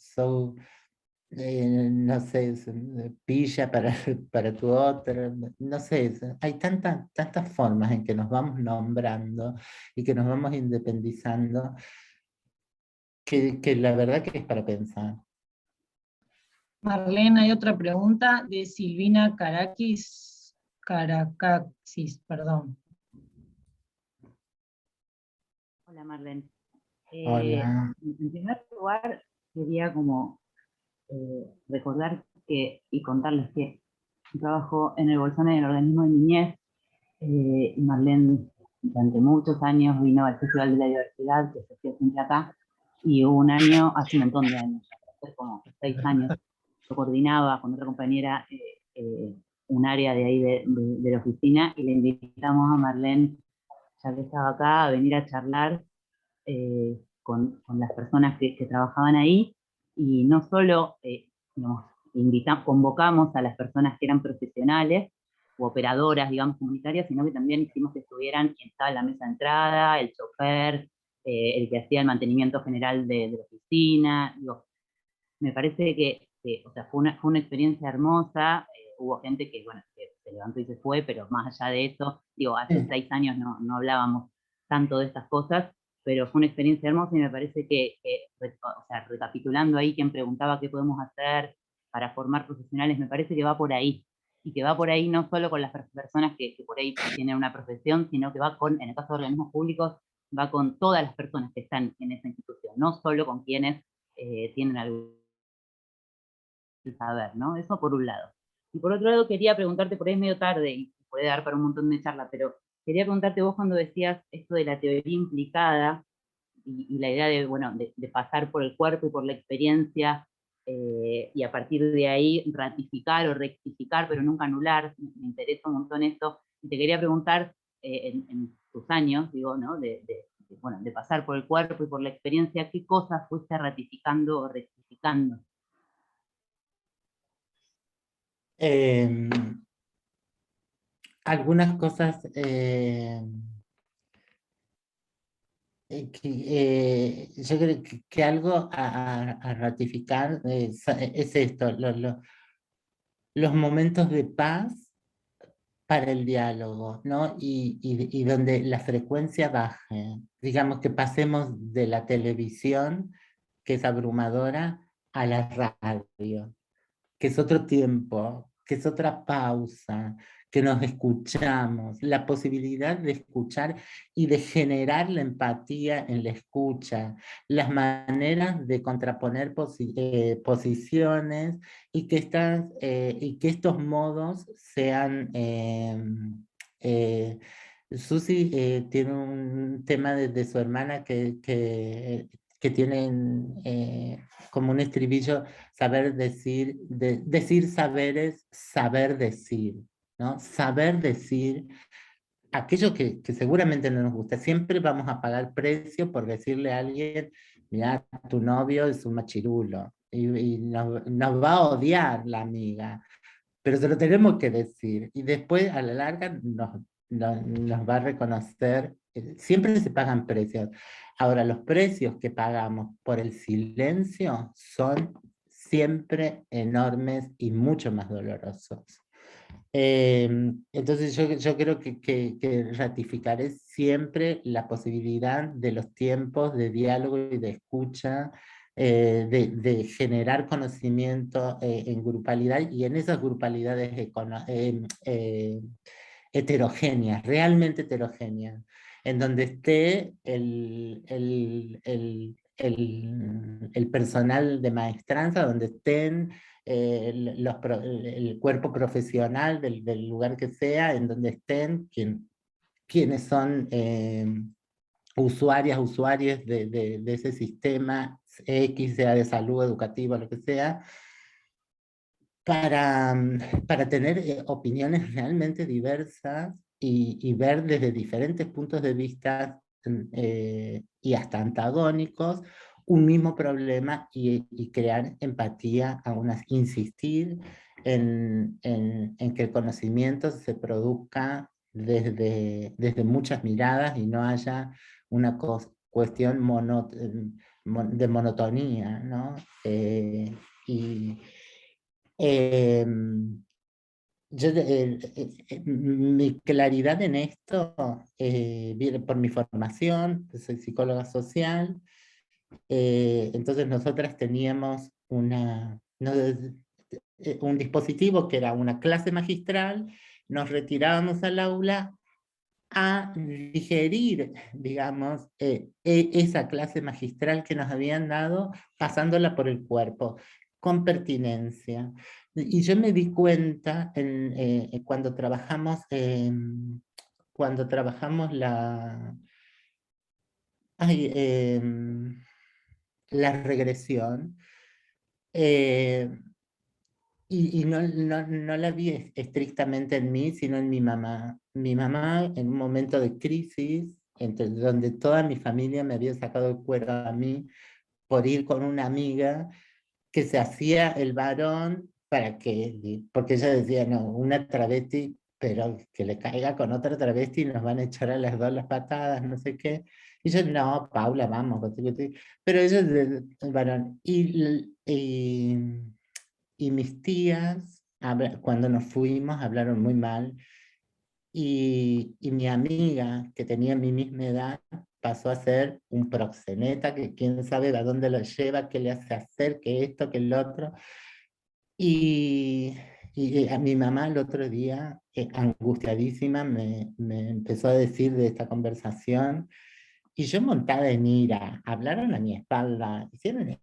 sé, pilla para tu otra, no sé, hay tantas formas en que nos vamos nombrando y que nos vamos independizando, que la verdad que es para pensar. Marlene, hay otra pregunta de Silvina Caracas, perdón. Hola Marlene. Hola. En primer lugar, quería como recordar y contarles que trabajo en el Bolsón, en el organismo de niñez, y Marlene durante muchos años vino al Festival de la Diversidad, que se hacía siempre acá, y hubo un año, hace un montón de años, hace como 6 años, yo coordinaba con otra compañera un área de ahí de la oficina, y le invitamos a Marlene, ya que estaba acá, a venir a charlar con las personas que trabajaban ahí, y no solo digamos, convocamos a las personas que eran profesionales u operadoras, digamos, comunitarias, sino que también hicimos que estuvieran quien estaba en la mesa de entrada, el chofer, el que hacía el mantenimiento general de la oficina. Digo, me parece que o sea, fue una experiencia hermosa. Hubo gente que, bueno, que se levantó y se fue, pero más allá de eso, digo, hace 6 años no hablábamos tanto de estas cosas, pero fue una experiencia hermosa, y me parece que o sea, recapitulando ahí, quien preguntaba qué podemos hacer para formar profesionales, me parece que va por ahí, y que va por ahí no solo con las personas que por ahí tienen una profesión, sino que va con, en el caso de organismos públicos, va con todas las personas que están en esa institución, no solo con quienes tienen algún saber, ¿no? Eso por un lado. Y por otro lado quería preguntarte, por ahí es medio tarde y puede dar para un montón de charla, pero quería preguntarte vos, cuando decías esto de la teoría implicada y la idea de, bueno, de pasar por el cuerpo y por la experiencia, y a partir de ahí ratificar o rectificar, pero nunca anular. Me interesa un montón esto, y te quería preguntar, en tus años, digo, ¿no? Bueno, de pasar por el cuerpo y por la experiencia, ¿qué cosas fuiste ratificando o rectificando? Algunas cosas yo creo que algo a ratificar es esto, los momentos de paz para el diálogo, ¿no? Y donde la frecuencia baje. Digamos que pasemos de la televisión, que es abrumadora, a la radio, que es otro tiempo, que es otra pausa, que nos escuchamos, la posibilidad de escuchar y de generar la empatía en la escucha, las maneras de contraponer posiciones y y que estos modos sean... Susi tiene un tema de su hermana que tienen como un estribillo, saber decir, decir saberes, saber decir, ¿no? Saber decir aquello que seguramente no nos gusta. Siempre vamos a pagar precio por decirle a alguien, mira, tu novio es un machirulo, y nos va a odiar la amiga, pero se lo tenemos que decir, y después a la larga nos va a reconocer. Siempre se pagan precios. Ahora, los precios que pagamos por el silencio son siempre enormes y mucho más dolorosos. Entonces yo creo que ratificaré siempre la posibilidad de los tiempos de diálogo y de escucha, de generar conocimiento en grupalidad, y en esas grupalidades heterogéneas, realmente heterogéneas, en donde esté el personal de maestranza, donde estén el cuerpo profesional del lugar que sea, en donde estén quienes son usuarios de ese sistema X, sea de salud, educativo, lo que sea, para tener opiniones realmente diversas y ver desde diferentes puntos de vista y hasta antagónicos un mismo problema, y crear empatía, insistir en que el conocimiento se produzca desde muchas miradas y no haya una cuestión de monotonía, ¿no? Y mi claridad en esto viene por mi formación. Soy psicóloga social. Entonces nosotras teníamos un dispositivo que era una clase magistral. Nos retirábamos al aula a digerir, digamos, esa clase magistral que nos habían dado, pasándola por el cuerpo, con pertinencia. Y yo me di cuenta cuando trabajamos la regresión, y no la vi estrictamente en mí, sino en mi mamá. Mi mamá, en un momento de crisis, donde toda mi familia me había sacado el cuero a mí por ir con una amiga que se hacía el varón porque ella decía, no, una travesti, pero que le caiga con otra travesti y nos van a echar a las dos las patadas, no sé qué. Y yo, no, Paula, vamos. Pero ella es el varón. Y mis tías, cuando nos fuimos, hablaron muy mal. Y mi amiga, que tenía mi misma edad, pasó a ser un proxeneta, que quién sabe a dónde lo lleva, qué le hace hacer, que esto, que el otro. Y a mi mamá el otro día, angustiadísima, me empezó a decir de esta conversación, y yo montada en ira, hablaron a mi espalda, hicieron...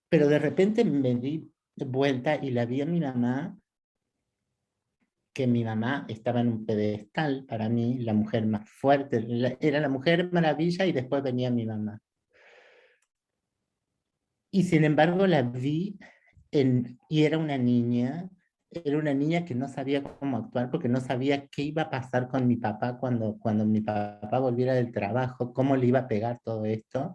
Pero de repente me di vuelta y la vi a mi mamá, que mi mamá estaba en un pedestal para mí, la mujer más fuerte, era la mujer maravilla, y después venía mi mamá. Y sin embargo la vi, y era una niña que no sabía cómo actuar, porque no sabía qué iba a pasar con mi papá cuando mi papá volviera del trabajo, cómo le iba a pegar todo esto.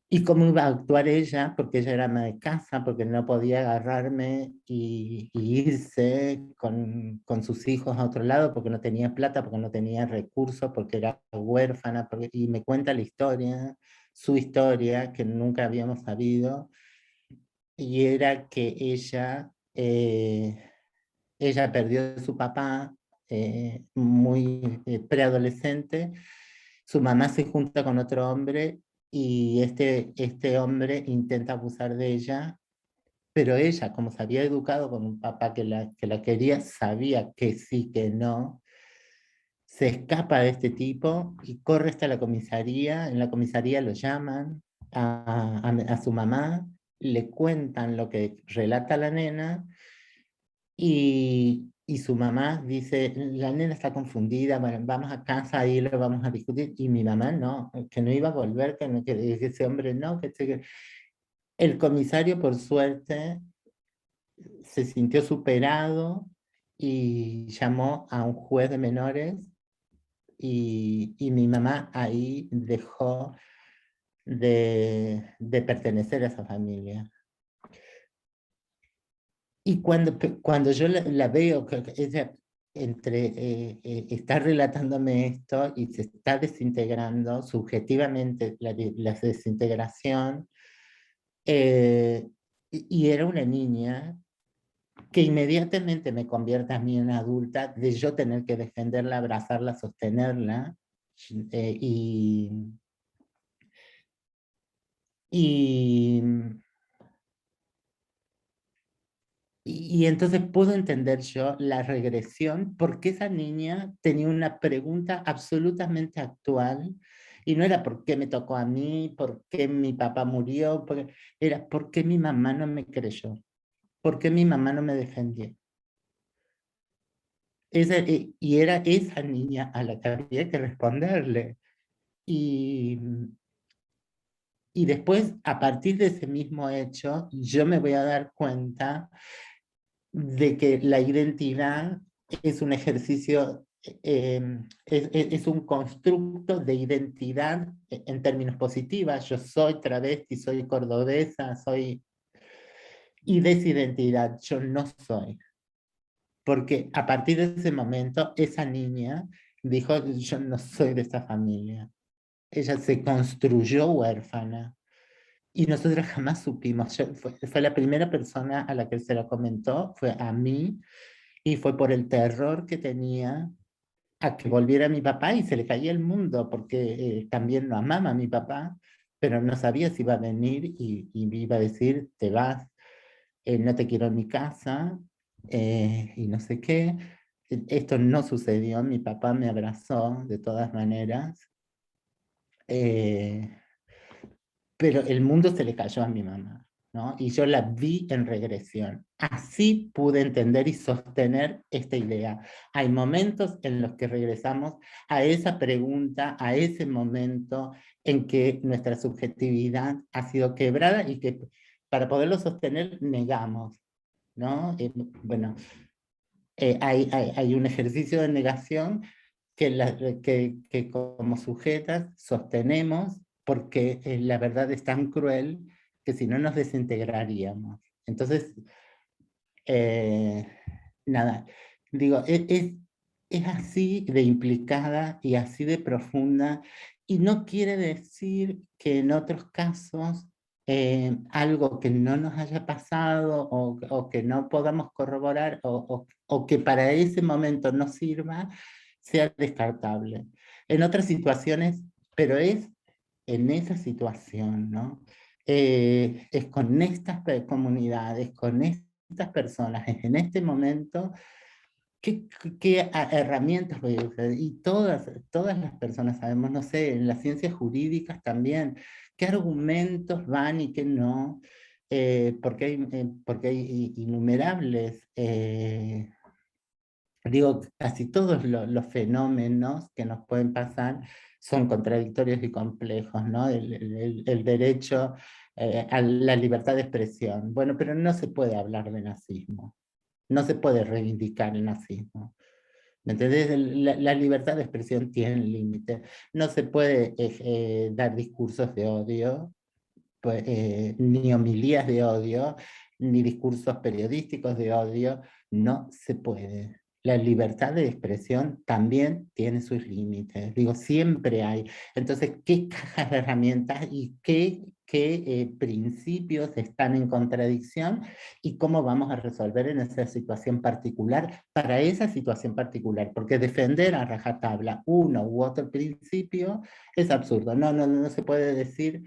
Y cómo iba a actuar ella, porque ella era ama de casa, porque no podía agarrarme y irse con sus hijos a otro lado, porque no tenía plata, porque no tenía recursos, porque era huérfana, y me cuenta la historia, su historia, que nunca habíamos sabido, y era que ella perdió a su papá muy preadolescente. Su mamá se junta con otro hombre, y este hombre intenta abusar de ella, pero ella, como se había educado con un papá que la quería, sabía que sí, que no, se escapa de este tipo y corre hasta la comisaría. En la comisaría lo llaman a su mamá, le cuentan lo que relata la nena, y su mamá dice, la nena está confundida, bueno, vamos a casa y lo vamos a discutir. Y mi mamá no, que no iba a volver, que ese hombre no, que... El comisario, por suerte, se sintió superado y llamó a un juez de menores, y mi mamá ahí dejó de pertenecer a esa familia. Y cuando yo la veo, que ella está relatándome esto y se está desintegrando subjetivamente, la desintegración, y era una niña que inmediatamente me convierte a mí en adulta, de yo tener que defenderla, abrazarla, sostenerla, y entonces puedo entender yo la regresión, porque esa niña tenía una pregunta absolutamente actual, y no era por qué me tocó a mí, por qué mi papá murió, era por qué mi mamá no me creyó, por qué mi mamá no me defendió. Y era esa niña a la que había que responderle. Y después, a partir de ese mismo hecho, yo me voy a dar cuenta de que la identidad es un ejercicio, es un constructo de identidad en términos positivos. Yo soy travesti, soy cordobesa, y desidentidad, yo no soy. Porque a partir de ese momento, esa niña dijo, yo no soy de esta familia. Ella se construyó huérfana. Y nosotros jamás supimos. Fue la primera persona a la que se lo comentó, fue a mí, y fue por el terror que tenía a que volviera mi papá, y se le caía el mundo, porque también lo amaba a mi papá, pero no sabía si iba a venir y me iba a decir, te vas, no te quiero en mi casa, y no sé qué. Esto no sucedió, mi papá me abrazó de todas maneras, pero el mundo se le cayó a mi mamá, ¿no? Y yo la vi en regresión. Así pude entender y sostener esta idea. Hay momentos en los que regresamos a esa pregunta, a ese momento en que nuestra subjetividad ha sido quebrada y que para poderlo sostener negamos, ¿no? Bueno, hay un ejercicio de negación que como sujetas sostenemos, porque la verdad es tan cruel que si no nos desintegraríamos. Entonces, nada, digo, es así de implicada y así de profunda, y no quiere decir que en otros casos algo que no nos haya pasado o que no podamos corroborar o que para ese momento no sirva, sea descartable. En otras situaciones, pero es en esa situación, ¿no? Es con estas comunidades, con estas personas, en este momento, ¿qué herramientas voy a usar? Y todas las personas sabemos, no sé, en las ciencias jurídicas también, qué argumentos van y qué no, porque hay innumerables, digo, casi todos los fenómenos que nos pueden pasar son contradictorios y complejos, ¿no? El derecho a la libertad de expresión. Bueno, pero no se puede hablar de nazismo. No se puede reivindicar el nazismo. ¿Me entendés? La libertad de expresión tiene límites. No se puede dar discursos de odio, pues, ni homilías de odio, ni discursos periodísticos de odio. No se puede. La libertad de expresión también tiene sus límites. Digo, siempre hay. Entonces, ¿qué cajas de herramientas y qué principios están en contradicción, y cómo vamos a resolver en esa situación particular, para esa situación particular? Porque defender a rajatabla uno u otro principio es absurdo. No se puede decir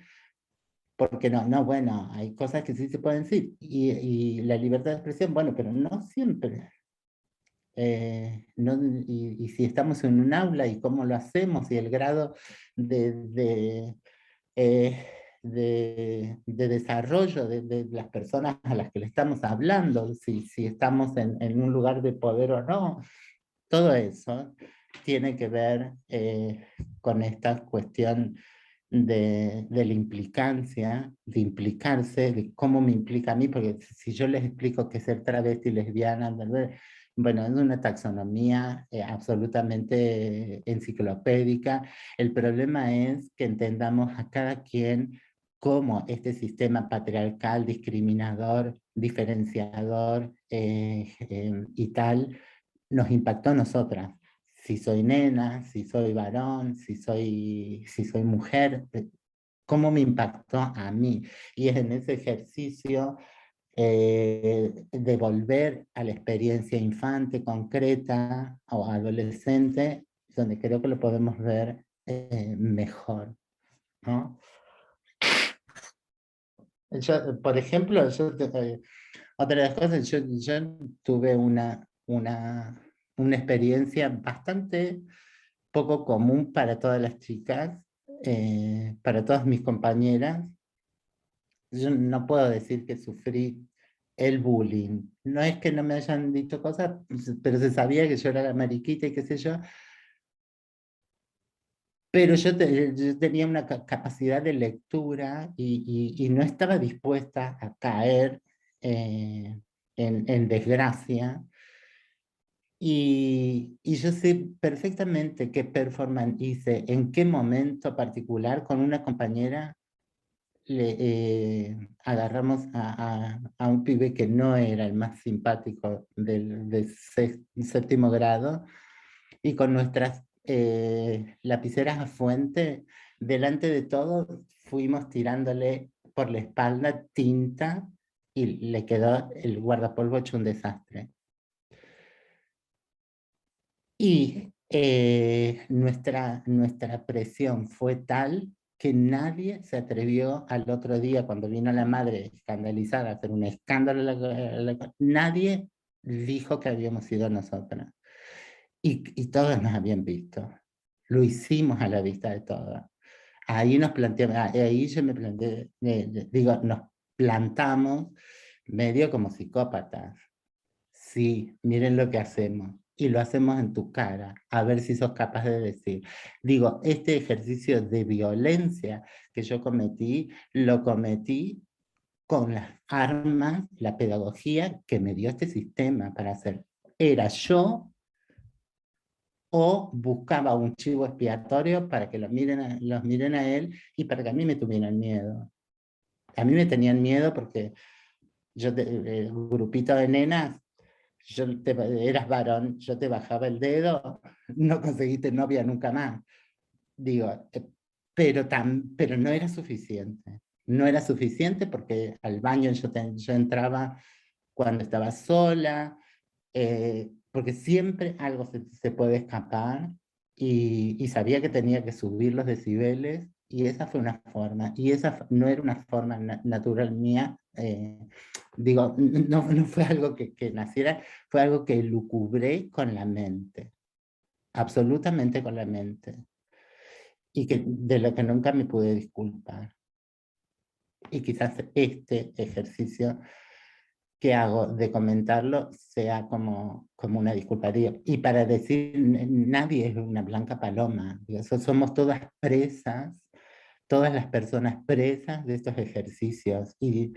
porque no, bueno, hay cosas que sí se pueden decir, y la libertad de expresión, bueno, pero no siempre. Y si estamos en un aula y cómo lo hacemos y el grado de, eh, de desarrollo de las personas a las que le estamos hablando, si estamos en un lugar de poder o no, todo eso tiene que ver con esta cuestión de la implicancia, de implicarse, de cómo me implica a mí, porque si yo les explico que ser travesti, lesbiana, bueno, es una taxonomía absolutamente enciclopédica. El problema es que entendamos a cada quien cómo este sistema patriarcal, discriminador, diferenciador y tal, nos impactó a nosotras. Si soy nena, si soy varón, si soy mujer, cómo me impactó a mí. Y es en ese ejercicio de volver a la experiencia infante, concreta o adolescente, donde creo que lo podemos ver mejor, ¿no? Yo, por ejemplo, otra de las cosas, yo tuve una experiencia bastante poco común para todas las chicas, para todas mis compañeras. Yo no puedo decir que sufrí el bullying. No es que no me hayan dicho cosas, pero se sabía que yo era la mariquita y qué sé yo. Pero yo tenía una capacidad de lectura y no estaba dispuesta a caer en desgracia. Y yo sé perfectamente qué performance hice, en qué momento particular con una compañera agarramos a un pibe que no era el más simpático del séptimo grado, y con nuestras lapiceras a fuente, delante de todos, fuimos tirándole por la espalda tinta y le quedó el guardapolvo hecho un desastre. Y nuestra presión fue tal que nadie se atrevió al otro día, cuando vino la madre escandalizada a hacer un escándalo, nadie dijo que habíamos sido nosotras. Y todos nos habían visto. Lo hicimos a la vista de todos. Ahí nos planteamos, ahí yo me planteé, digo, nos plantamos medio como psicópatas. Sí, miren lo que hacemos. Y lo hacemos en tu cara, a ver si sos capaz de decir. Digo, este ejercicio de violencia que yo cometí, lo cometí con las armas, la pedagogía que me dio este sistema para hacer. Era yo o buscaba un chivo expiatorio para que los miren a él y para que a mí me tuvieran miedo. A mí me tenían miedo porque el grupito de nenas, eras varón, yo te bajaba el dedo, no conseguiste novia nunca más. Digo, pero no era suficiente. No era suficiente porque al baño yo entraba cuando estaba sola, porque siempre algo se puede escapar, y sabía que tenía que subir los decibeles, y esa fue una forma, y esa no era una forma natural mía. Digo, no fue algo que naciera, fue algo que lucubré con la mente, absolutamente con la mente, y de lo que nunca me pude disculpar. Y quizás este ejercicio que hago de comentarlo sea como una disculpa. Y para decir, nadie es una blanca paloma. Somos todas presas, todas las personas presas de estos ejercicios. Y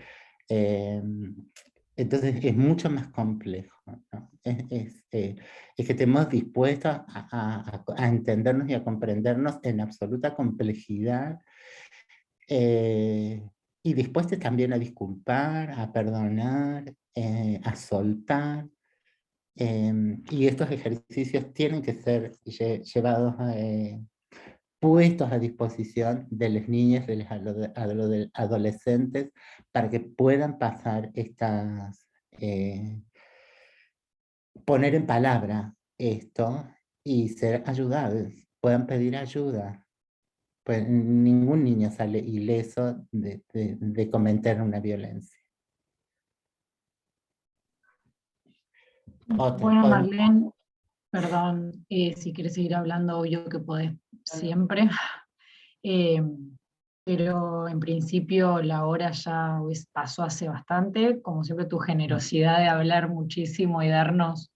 entonces es mucho más complejo, ¿no? Es que estemos dispuestos a entendernos y a comprendernos en absoluta complejidad, y dispuestos también a disculpar, a perdonar, a soltar. Y estos ejercicios tienen que ser llevados, puestos a disposición de las niñas, de los adolescentes, para que puedan pasar poner en palabra esto y ser ayudados, puedan pedir ayuda. pues ningún niño sale ileso de cometer una violencia. Bueno, Marlene, perdón, si quieres seguir hablando, obvio que podés siempre. Pero en principio la hora ya pasó hace bastante, como siempre tu generosidad de hablar muchísimo y darnos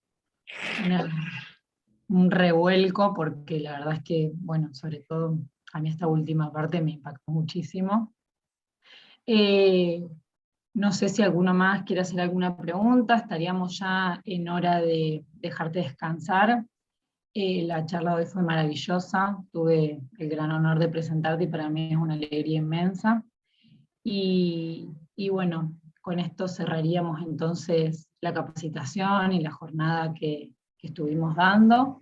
un revuelco, porque la verdad es que, bueno, sobre todo a mí esta última parte me impactó muchísimo. No sé si alguno más quiere hacer alguna pregunta, estaríamos ya en hora de dejarte descansar. La charla de hoy fue maravillosa, tuve el gran honor de presentarte y para mí es una alegría inmensa. Y bueno, con esto cerraríamos entonces la capacitación y la jornada que estuvimos dando.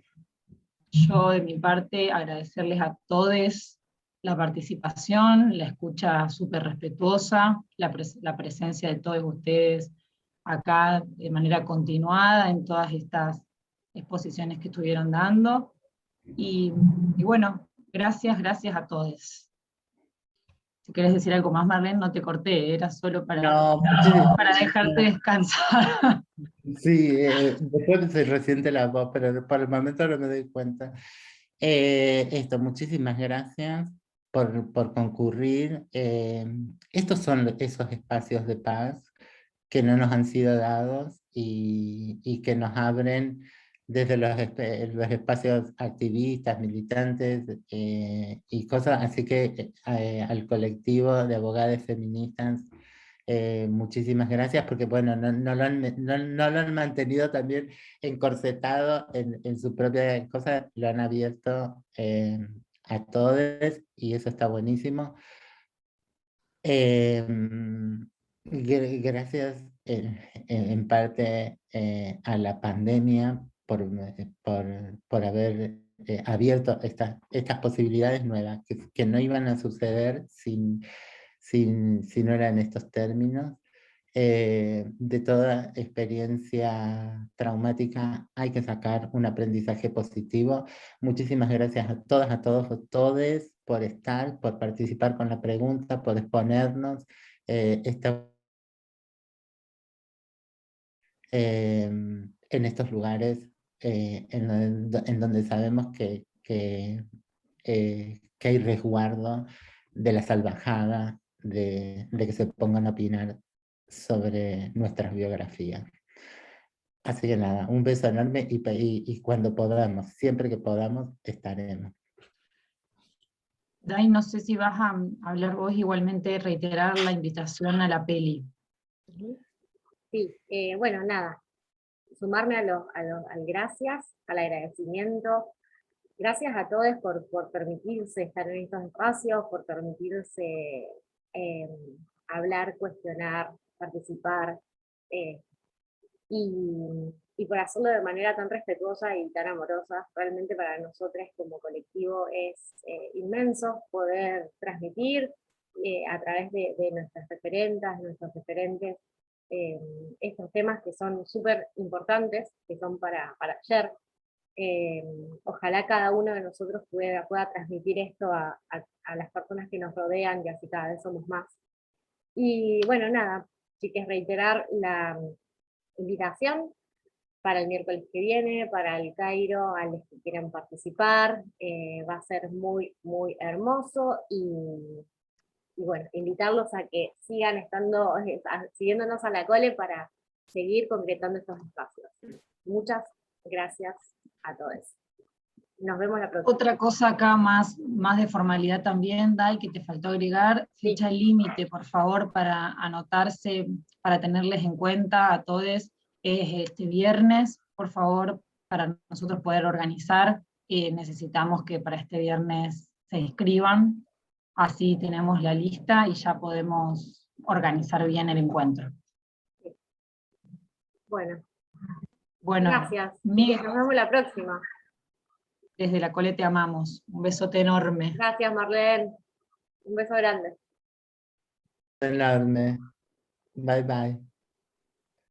Yo de mi parte agradecerles a todos la participación, la escucha súper respetuosa, la presencia de todos ustedes acá de manera continuada en todas estas exposiciones que estuvieron dando. Y bueno, gracias a todos. Si querés decir algo más, Marlene, no te corté, era solo para dejarte descansar. Sí, después se resiente la voz, pero por el momento no me doy cuenta. Muchísimas gracias por concurrir. Estos son esos espacios de paz que no nos han sido dados y que nos abren desde los espacios activistas, militantes y cosas, así que al colectivo de abogadas feministas, muchísimas gracias, porque bueno, no lo han mantenido también encorsetado en su propia cosa, lo han abierto a todos y eso está buenísimo. Gracias en parte a la pandemia por haber abierto estas posibilidades nuevas que no iban a suceder si no eran estos términos. De toda experiencia traumática hay que sacar un aprendizaje positivo. Muchísimas gracias a todas, a todos, a todes por estar, por participar con la pregunta, por exponernos en estos lugares en donde sabemos que hay resguardo de la salvajada, de que se pongan a opinar sobre nuestras biografías. Así que nada, un beso enorme y cuando podamos, siempre que podamos, estaremos. Dai, no sé si vas a hablar vos, igualmente reiterar la invitación a la peli. Sí, bueno, nada, sumarme al gracias, al agradecimiento. Gracias a todos por permitirse estar en estos espacios, por permitirse hablar, cuestionar, participar, y por hacerlo de manera tan respetuosa y tan amorosa. Realmente para nosotros como colectivo es inmenso poder transmitir a través de nuestras referentas, nuestros referentes, estos temas que son súper importantes, que son para ayer. Ojalá cada uno de nosotros pueda transmitir esto a las personas que nos rodean, y así cada vez somos más. Y bueno, nada, sí que es reiterar la invitación para el miércoles que viene, para el Cairo, a los que quieran participar. Va a ser muy, muy hermoso, y bueno, invitarlos a que sigan siguiéndonos a la cole para seguir concretando estos espacios. Muchas gracias a todos. Nos vemos la próxima. Otra cosa acá más de formalidad también, Dai, que te faltó agregar, fecha límite, por favor, para anotarse, para tenerles en cuenta a todos, es este viernes, por favor, para nosotros poder organizar. Necesitamos que para este viernes se inscriban, así tenemos la lista y ya podemos organizar bien el encuentro. Bueno, gracias. Miguel, nos vemos la próxima. Desde la Cole te amamos. Un besote enorme. Gracias, Marlene. Un beso grande. Enorme. Bye, bye.